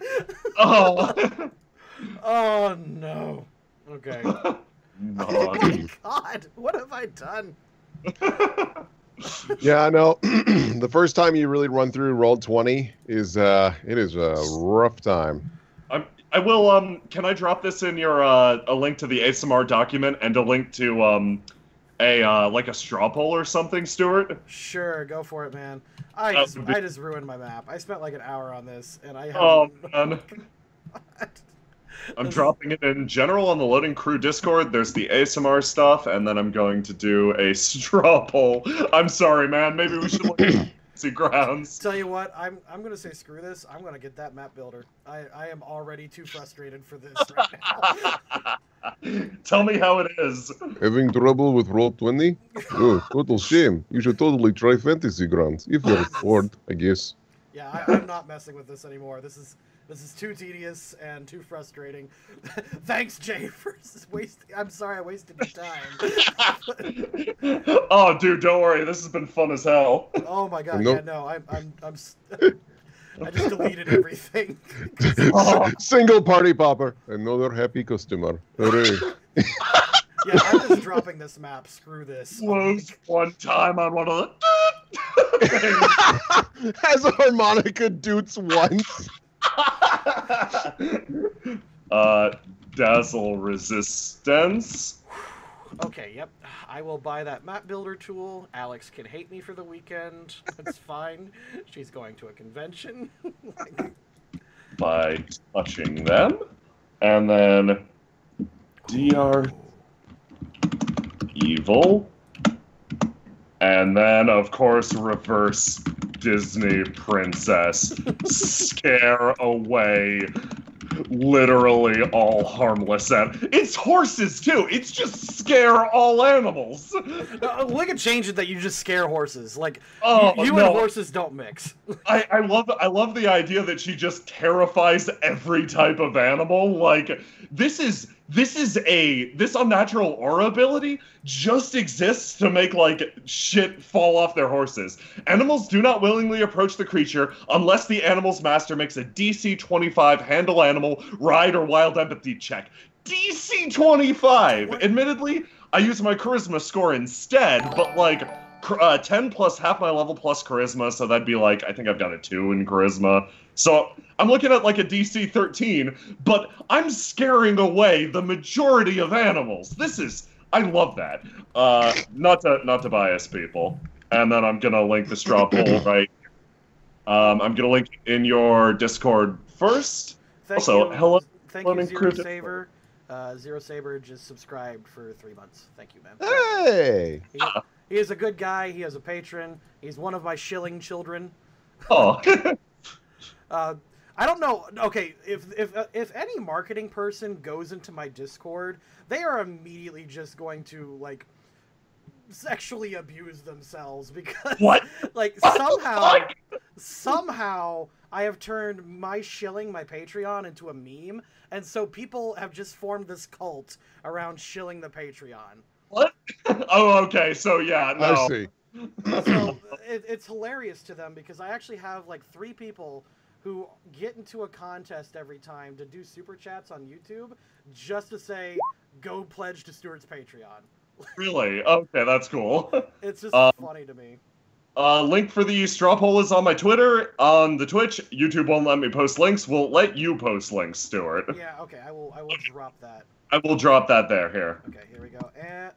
Oh. Oh, no. Okay. No. Oh, my God. What have I done? Yeah, I know. The first time you really run through Roll20 is a rough time. I will, can I drop this in your, a link to the ASMR document and a link to, like a straw poll or something, Stuart? Sure, go for it, man. I just ruined my map. I spent like an hour on this, and I Oh, haven't... man. I'm dropping it in general on the Loading Crew Discord. There's the ASMR stuff, and then I'm going to do a straw poll. I'm sorry, man. Maybe we should look at grounds. Tell you what, I'm gonna say screw this. I'm gonna get that map builder. I am already too frustrated for this right now. Tell me how it is. Having trouble with Roll20? Oh, total shame. You should totally try Fantasy Grounds if you're bored, I guess. Yeah, I'm not messing with this anymore. This is too tedious and too frustrating. Thanks, Jay, for wasting. I'm sorry I wasted your time. Oh, dude, don't worry. This has been fun as hell. Oh my God, Nope. yeah, no, I just deleted everything. Oh. Single party popper. Another happy customer. Hooray. Yeah, I'm just dropping this map. Screw this. Closed one time on one of the. Has a harmonica doots once. Dazzle resistance. Okay, yep. I will buy that map builder tool. Alex can hate me for the weekend. It's fine. She's going to a convention. By touching them. And then DR evil. And then, of course, reverse Disney princess. Scare away literally all harmless it's horses too. It's just scare all animals. We could change it that you just scare horses. Like, you no. and horses don't mix. I love the idea that she just terrifies every type of animal. Like, this unnatural aura ability just exists to make, like, shit fall off their horses. Animals do not willingly approach the creature unless the animal's master makes a DC 25 handle animal, ride, or wild empathy check. DC 25! Admittedly, I use my charisma score instead, but, like, 10 plus half my level plus charisma, so that'd be, like, I think I've got a 2 in charisma. So I'm looking at like a DC 13, but I'm scaring away the majority of animals. I love that. Not to bias people. And then I'm gonna link the straw poll right. I'm gonna link in your Discord first. Thank also, you. hello. Thank you, Zero Saber. Zero Saber just subscribed for 3 months. Thank you, man. Hey! He is a good guy. He is a patron. He's one of my shilling children. Oh. I don't know. Okay, if any marketing person goes into my Discord, they are immediately just going to like sexually abuse themselves because What? Like What? somehow I have turned my shilling, my Patreon, into a meme, and so people have just formed this cult around shilling the Patreon. What? Oh, okay. So yeah, no. I see. So it's hilarious to them because I actually have like 3 people who get into a contest every time to do super chats on YouTube just to say, "Go pledge to Stuart's Patreon." Really? Okay, that's cool. It's just funny to me. Link for the straw poll is on my Twitter, on the Twitch. YouTube won't let me post links. We'll let you post links, Stuart. Yeah, okay, I will drop that. I will drop that there, here. Okay, here we go. And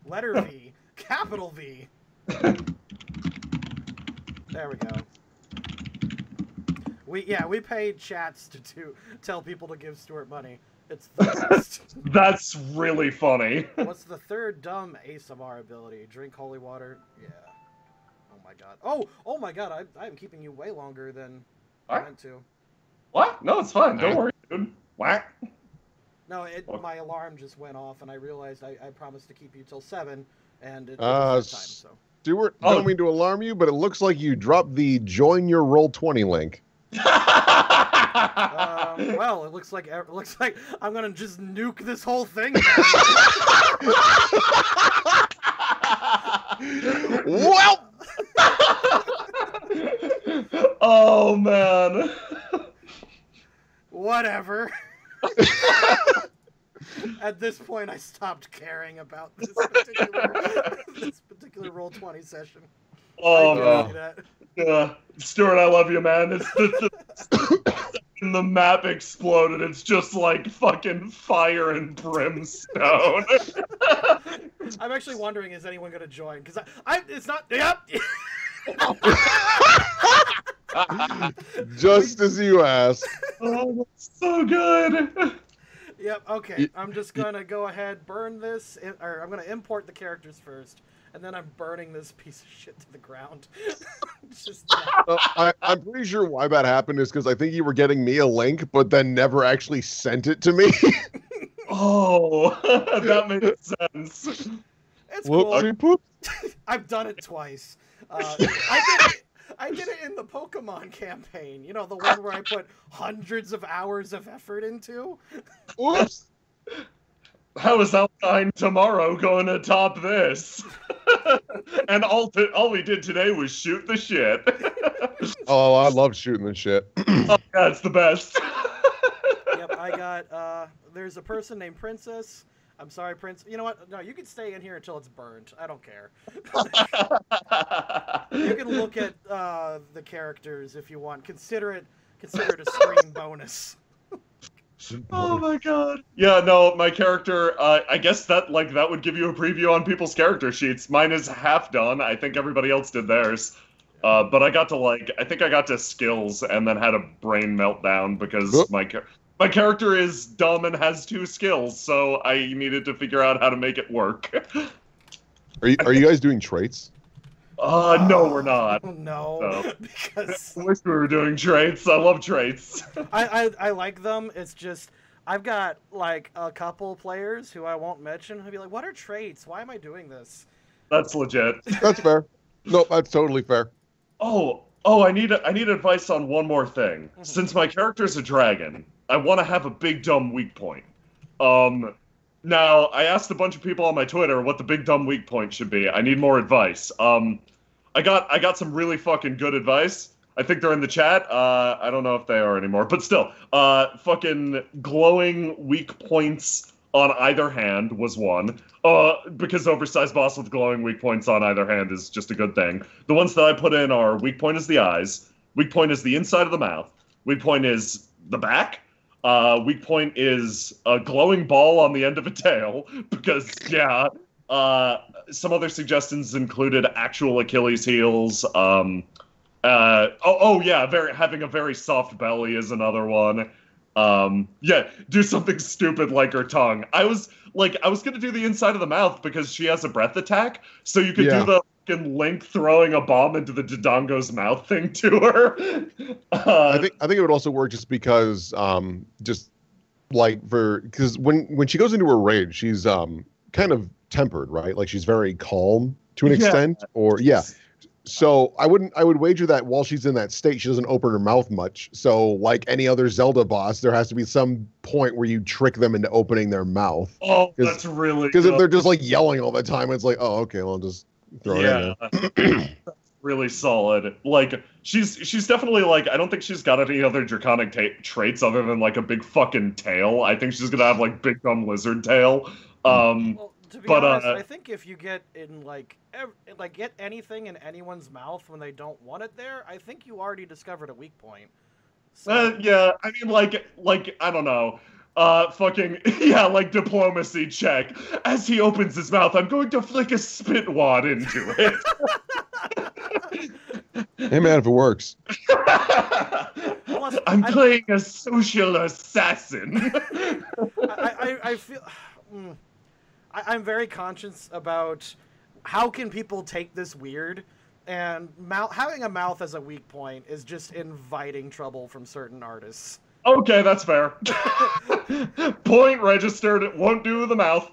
letter V, capital V. There we go. We paid chats to tell people to give Stuart money. It's the best. That's really funny. What's the third dumb ASMR ability? Drink holy water? Yeah. Oh my god. Oh my god, I'm keeping you way longer than I meant to. What? No, it's fine. Don't worry, dude. What? No, my alarm just went off, and I realized I promised to keep you till 7, and it was that time, so. Stuart, I don't mean to alarm you, but it looks like you dropped the join your Roll20 link. Well, it looks like I'm gonna just nuke this whole thing. Well. Oh man. Whatever. At this point, I stopped caring about this particular Roll20 session. Oh man. Stuart, I love you, man. It's the map exploded. It's just like fucking fire and brimstone. I'm actually wondering, is anyone gonna join? Because it's not. Yep. Just as you asked. Oh, that's so good. Yep. Okay. I'm just gonna go ahead, burn this, or I'm gonna import the characters first, and then I'm burning this piece of shit to the ground. I'm pretty sure why that happened is because I think you were getting me a link, but then never actually sent it to me. Oh, that makes sense. It's cool. Whoopsie. I've done it twice. I did it in the Pokemon campaign. You know, the one where I put hundreds of hours of effort into. Oops. How is Alpine tomorrow going to top this? And all we did today was shoot the shit. Oh, I love shooting the shit. Oh, yeah, it's the best. Yep, I got, there's a person named Princess. I'm sorry, Prince. You know what? No, you can stay in here until it's burned. I don't care. You can look at the characters if you want. Consider it a stream bonus. Oh my god. Yeah, no, my character, I guess that would give you a preview on people's character sheets. Mine is half done. I think everybody else did theirs. But I got to I think I got to skills and then had a brain meltdown because my character is dumb and has 2 skills, so I needed to figure out how to make it work. Are you guys doing traits? No, we're not. No, so. Because I wish we were doing traits. I love traits. I like them. It's just I've got like a couple players who I won't mention who'll be like, "What are traits? Why am I doing this?" That's legit. That's fair. No, that's totally fair. Oh, I need advice on one more thing. Since my character's a dragon, I want to have a big dumb weak point. Now, I asked a bunch of people on my Twitter what the big dumb weak point should be. I need more advice. I got some really fucking good advice. I think they're in the chat. I don't know if they are anymore, but still. Fucking glowing weak points on either hand was one. Because oversized boss with glowing weak points on either hand is just a good thing. The ones that I put in are weak point is the eyes, weak point is the inside of the mouth, weak point is the back, weak point is a glowing ball on the end of a tail, because, yeah. Some other suggestions included actual Achilles heels. Yeah, having a very soft belly is another one. Yeah, do something stupid like her tongue. I was gonna do the inside of the mouth because she has a breath attack, so you could do the fucking Link throwing a bomb into the Dodongo's mouth thing to her. I think it would also work just because, because when she goes into her rage, she's kind of tempered, right? Like she's very calm to an extent, or So I would wager that while she's in that state, she doesn't open her mouth much. So like any other Zelda boss, there has to be some point where you trick them into opening their mouth. Oh, that's really because if they're just like yelling all the time, it's like, oh, okay, well, I'll just throw it in there. really solid. Like, she's definitely, like, I don't think she's got any other draconic traits other than, like, a big fucking tail. I think she's gonna have, like, big dumb lizard tail. Well, to be but, honest, I think if you get in, like, get anything in anyone's mouth when they don't want it there, I think you already discovered a weak point. So, yeah, I mean, like, I don't know. Fucking, yeah, like, diplomacy check. As he opens his mouth, I'm going to flick a spit wad into it. Hey man, if it works. Plus, I'm playing a social assassin. I feel... I'm very conscious about how can people take this weird, and having a mouth as a weak point is just inviting trouble from certain artists. Okay, that's fair. Point registered. It won't do the mouth.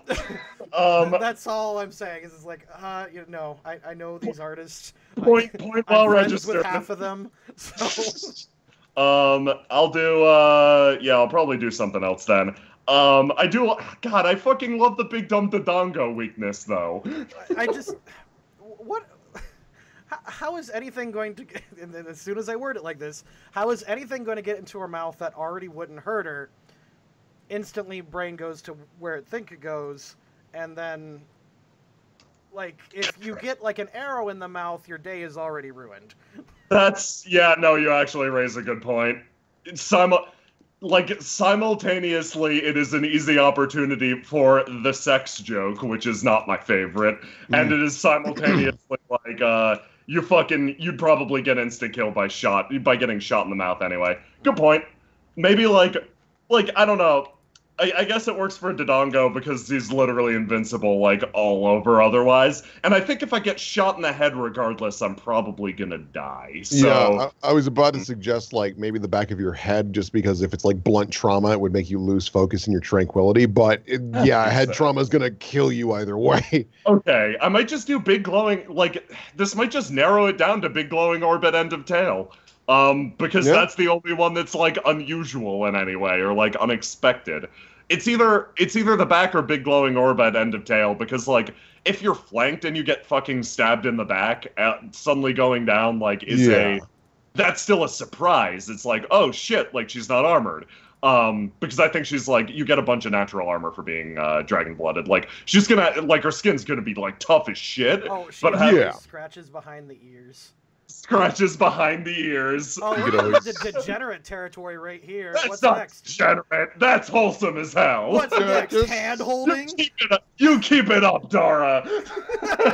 That's all I'm saying. Is it's like, you know, I know these artists. Point well I'm friends registered. with half of them. So. I'll do. Yeah, I'll probably do something else then. I do. God, I fucking love the big dumb Dodongo weakness though. I just what. How is anything going to get, and then as soon as I word it like this, how is anything going to get into her mouth that already wouldn't hurt her? Instantly, brain goes to where it think it goes, and then, like, if you get, like, an arrow in the mouth, your day is already ruined. Yeah, no, you actually raise a good point. Simultaneously, it is an easy opportunity for the sex joke, which is not my favorite, and it is simultaneously, like, you'd probably get instant kill by getting shot in the mouth anyway. Good point. Maybe, like, I don't know. I guess it works for Dodongo because he's literally invincible, like, all over otherwise. And I think if I get shot in the head regardless, I'm probably gonna die. So... Yeah, I was about to suggest, like, maybe the back of your head, just because if it's, like, blunt trauma, it would make you lose focus in your tranquility. But, head trauma is gonna kill you either way. Okay, I might just do big glowing, like, this might just narrow it down to big glowing orbit end of tail. Because that's the only one that's, like, unusual in any way, or, like, unexpected. It's either the back or big glowing orb at end of tail, because, like, if you're flanked and you get fucking stabbed in the back, suddenly going down, like, that's still a surprise. It's like, oh shit, like, she's not armored. Because I think she's, like, you get a bunch of natural armor for being dragon-blooded. Like, she's gonna, like, her skin's gonna be, like, tough as shit. Oh, she has scratches behind the ears. Scratches behind the ears. Oh, we're in the degenerate territory right here. What's next? Degenerate. That's wholesome as hell. What's next? Hand holding? You keep it up, Dara.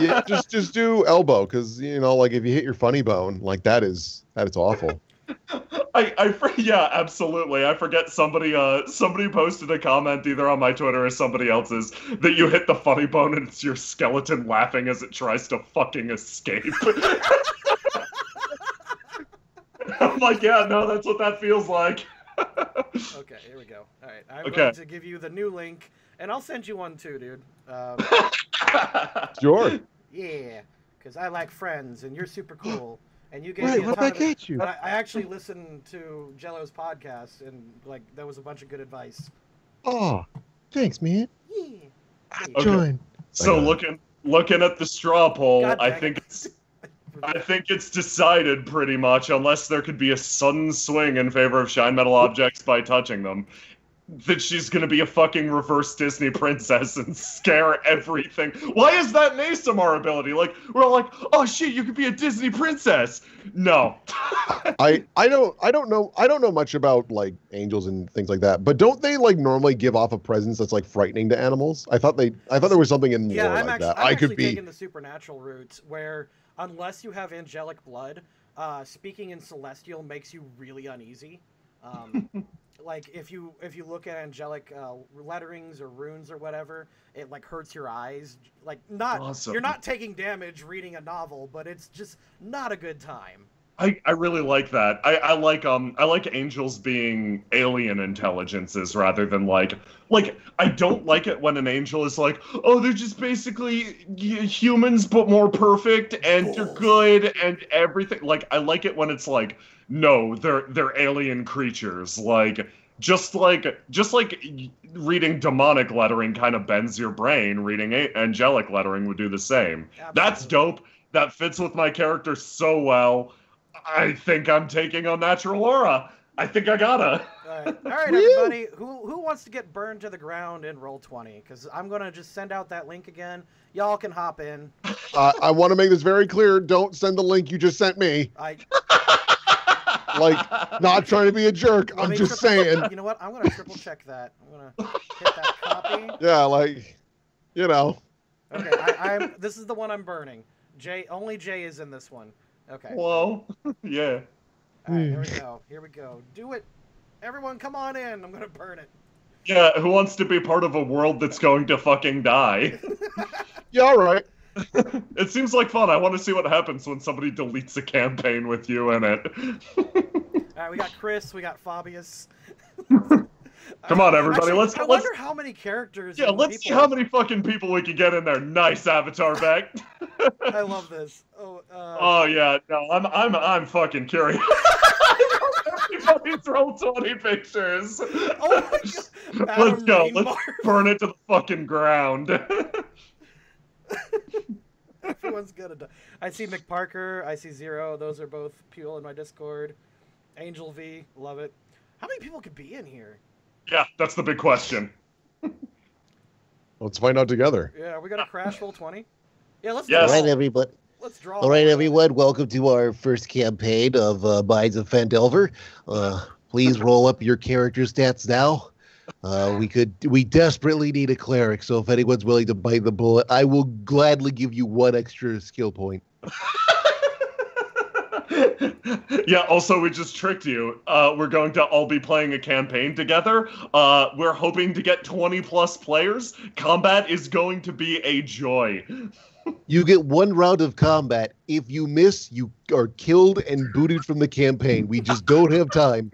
Yeah, just do elbow, because you know, like if you hit your funny bone, like that is awful. Yeah, absolutely. I forget somebody posted a comment either on my Twitter or somebody else's that you hit the funny bone and it's your skeleton laughing as it tries to fucking escape. I'm like, yeah, no, that's what that feels like. Okay, here we go. All right, I'm going to give you the new link, and I'll send you one too, dude. Sure. Yeah, because I like friends, and you're super cool. And you gave me a ton of it. But I actually listened to Jello's podcast, and like that was a bunch of good advice. Oh, thanks, man. Yeah. Okay. Join. So looking at the straw poll, I think it's decided pretty much, unless there could be a sudden swing in favor of shine metal objects by touching them, that she's gonna be a fucking reverse Disney princess and scare everything. Why is that an ASMR ability? Like, we're all like, oh shit, you could be a Disney princess. No. I don't know much about like angels and things like that, but don't they like normally give off a presence that's like frightening to animals? I thought there was something in lore like that. I'm actually taking the supernatural route, where unless you have angelic blood, speaking in celestial makes you really uneasy. Like if you look at angelic letterings or runes or whatever, it like hurts your eyes. Like you're not taking damage reading a novel, but it's just not a good time. I really like that. I like angels being alien intelligences rather than like I don't like it when an angel is like, oh, they're just basically humans but more perfect and they're good and everything. Like I like it when it's like, no, they're alien creatures. Like just like reading demonic lettering kind of bends your brain, reading angelic lettering would do the same. Absolutely. That's dope. That fits with my character so well. I think I'm taking on Natural Aura. I think I gotta. All right, everybody. Who wants to get burned to the ground in Roll20? Because I'm gonna just send out that link again. Y'all can hop in. I want to make this very clear. Don't send the link you just sent me. Like, not trying to be a jerk. I'm just saying. You know what? I'm gonna triple check that. I'm gonna hit that copy. Yeah, like, you know. Okay, this is the one I'm burning. Only Jay is in this one. Okay. Whoa. Yeah. All right, here we go. Here we go. Do it. Everyone, come on in. I'm gonna burn it. Yeah, who wants to be part of a world that's going to fucking die? Yeah, all right. It seems like fun. I want to see what happens when somebody deletes a campaign with you in it. Alright, we got Chris, we got Fabius. Come on, everybody. Actually, I wonder how many characters. Yeah, let's see how many fucking people we can get in there. Nice avatar back. I love this. Oh yeah, no, I'm fucking curious. Everybody's Roll20 pictures. Oh my God. Let's go. Let's burn it to the fucking ground. Everyone's gonna die. I see McParker. I see Zero. Those are both people in my Discord. Angel V. Love it. How many people could be in here? Yeah, that's the big question. Let's find out together. Yeah, we got a crash Roll20. Yeah, let's. Yes. All right, everybody. Let's draw. All right, everyone. Welcome to our first campaign of Minds of Fandelver. Please roll up your character stats now. We desperately need a cleric, so if anyone's willing to bite the bullet, I will gladly give you 1 extra skill point. Yeah, also, we just tricked you. We're going to all be playing a campaign together. We're hoping to get 20+ players. Combat is going to be a joy. You get 1 round of combat. If you miss, you are killed and booted from the campaign. We just don't have time.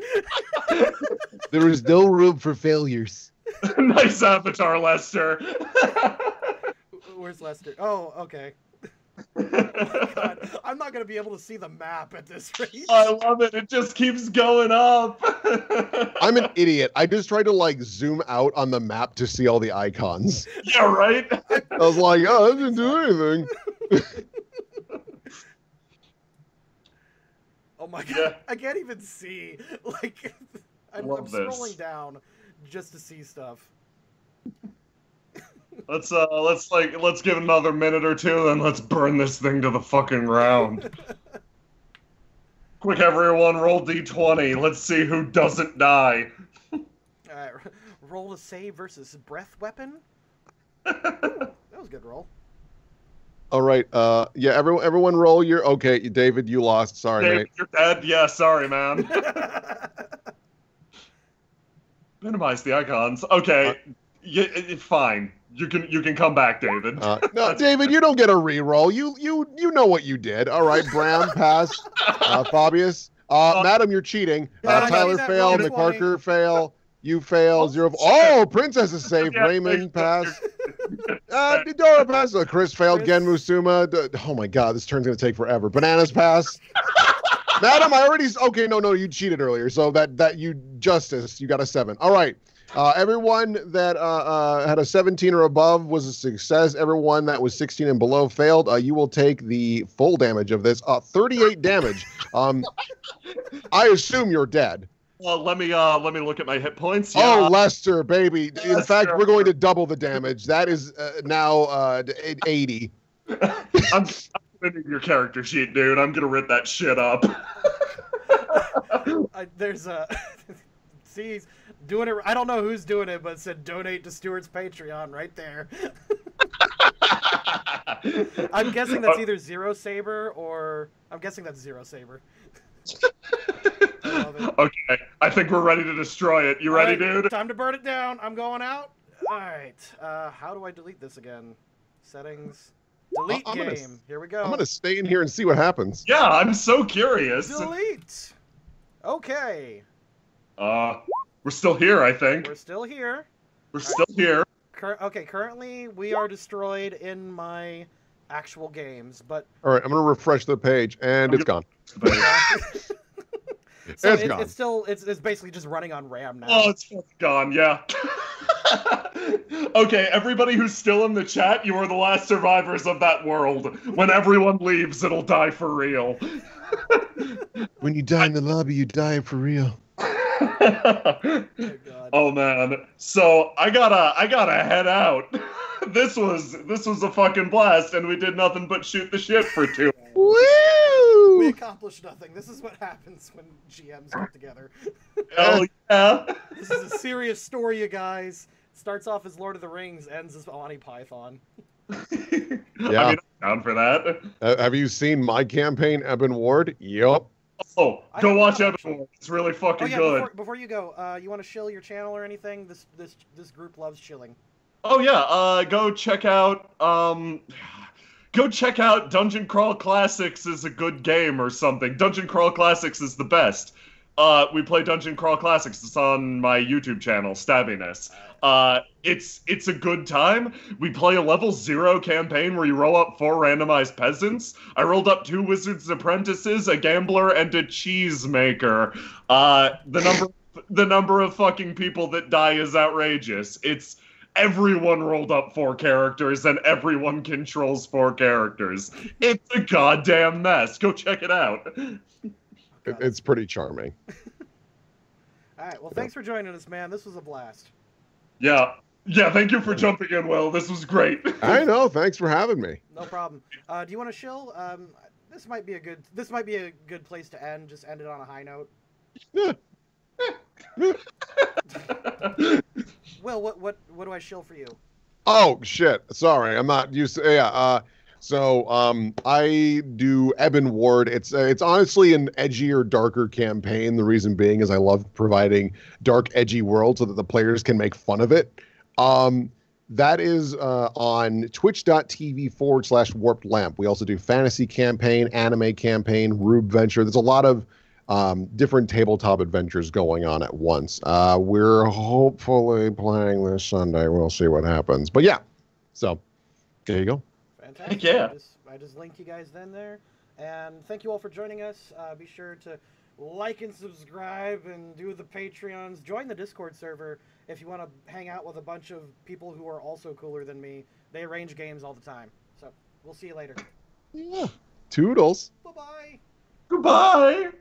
There is no room for failures. Nice avatar, Lester. Where's Lester? Oh, okay. Oh my God. I'm not going to be able to see the map at this rate. I love it. It just keeps going up. I'm an idiot. I just tried to, like, zoom out on the map to see all the icons. Yeah, right? I was like, oh, I didn't do anything. Oh my God. Yeah. I can't even see. Like, I'm scrolling down just to see stuff. Let's give it another minute or two, then let's burn this thing to the fucking ground. Quick, everyone, roll D20. Let's see who doesn't die. Alright, roll to save versus breath weapon. Ooh, that was a good roll. All right. Yeah, everyone roll your... Okay, David, you lost. Sorry, David, mate. you're dead? Yeah, sorry, man. Minimize the icons. Okay. Yeah, fine. You can come back, David. No, David, you don't get a re-roll. You know what you did. All right, Brown, pass. Fabius. Madam, you're cheating. Tyler, fail. McParker, fail. You fail. 0. Oh, Princess is safe. Yeah, Raymond, pass. Dora, pass. Chris failed. Gen Musuma. Oh, my God. This turn's going to take forever. Bananas, pass. Madam, I already... Okay, no, you cheated earlier. So that you... Justice, you got a 7. All right. Everyone that had a 17 or above was a success. Everyone that was 16 and below failed. You will take the full damage of this. 38 damage. I assume you're dead. Well, let me look at my hit points. Yeah. Oh, Lester, baby. In fact, we're going to double the damage. That is now 80. I'm gonna your character sheet, dude. I'm gonna rip that shit up. There's a... See, he's doing it. I don't know who's doing it, but it said donate to Stuart's Patreon right there. I'm guessing that's either Zero Saber or... I'm guessing that's Zero Saber. I love it. Okay, I think we're ready to destroy it. You ready, dude? Time to burn it down. I'm going out. All right. How do I delete this again? Settings. Delete game. Here we go. I'm going to stay in here and see what happens. Yeah, I'm so curious. Delete. Okay. We're still here, I think. We're still here. We're still here. Okay, currently we are destroyed in my actual games, but... All right, I'm going to refresh the page, and it's gone. So it's gone. It's basically just running on RAM now. Oh, it's fucking gone, yeah. Okay, everybody who's still in the chat, you are the last survivors of that world. When everyone leaves, it'll die for real. When you die in the lobby, you die for real. Oh god. Oh man. So I gotta head out. This was a fucking blast, and we did nothing but shoot the shit for 2 hours. We Woo! accomplished nothing. This is what happens when GMs get together. Hell yeah. This is a serious story, you guys. Starts off as Lord of the Rings, ends as Monty Python. I Yeah. mean, I'm down for that. Have you seen my campaign, Eben Ward? Yup. Oh, I go have watch not, Evan actually. Ward. It's really Oh fucking yeah, good. before you go, you want to shill your channel or anything? This group loves shilling. Oh yeah, go check out Dungeon Crawl Classics is a good game or something. Dungeon Crawl Classics is the best. We play Dungeon Crawl Classics. It's on my YouTube channel, Stabbyness. It's a good time. We play a level 0 campaign where you roll up 4 randomized peasants. I rolled up 2 wizards' apprentices, a gambler, and a cheesemaker. The number of fucking people that die is outrageous. It's everyone rolled up 4 characters and everyone controls 4 characters. It's a goddamn mess. Go check it out. It's pretty charming. All right. Well, thanks for joining us, man. This was a blast. Yeah. Yeah, thank you for jumping in, Will. This was great. I know. Thanks for having me. No problem. Do you want to shill? This might be a good place to end. Just end it on a high note. Will, what do I shill for you? Oh shit! Sorry, I'm not used to. Yeah. I do Eben Ward. It's honestly an edgier, darker campaign. The reason being is I love providing dark, edgy worlds so that the players can make fun of it. That is on twitch.tv/warped lamp. We also do fantasy campaign, anime campaign, Rube Venture. There's a lot of different tabletop adventures going on at once. We're hopefully playing this Sunday. We'll see what happens. But yeah, so there you go. Fantastic. Yeah. I just linked you guys then there. And thank you all for joining us. Be sure to like and subscribe and do the Patreons. Join the Discord server if you want to hang out with a bunch of people who are also cooler than me. They arrange games all the time. So we'll see you later. Yeah. Toodles. Bye-bye. Goodbye.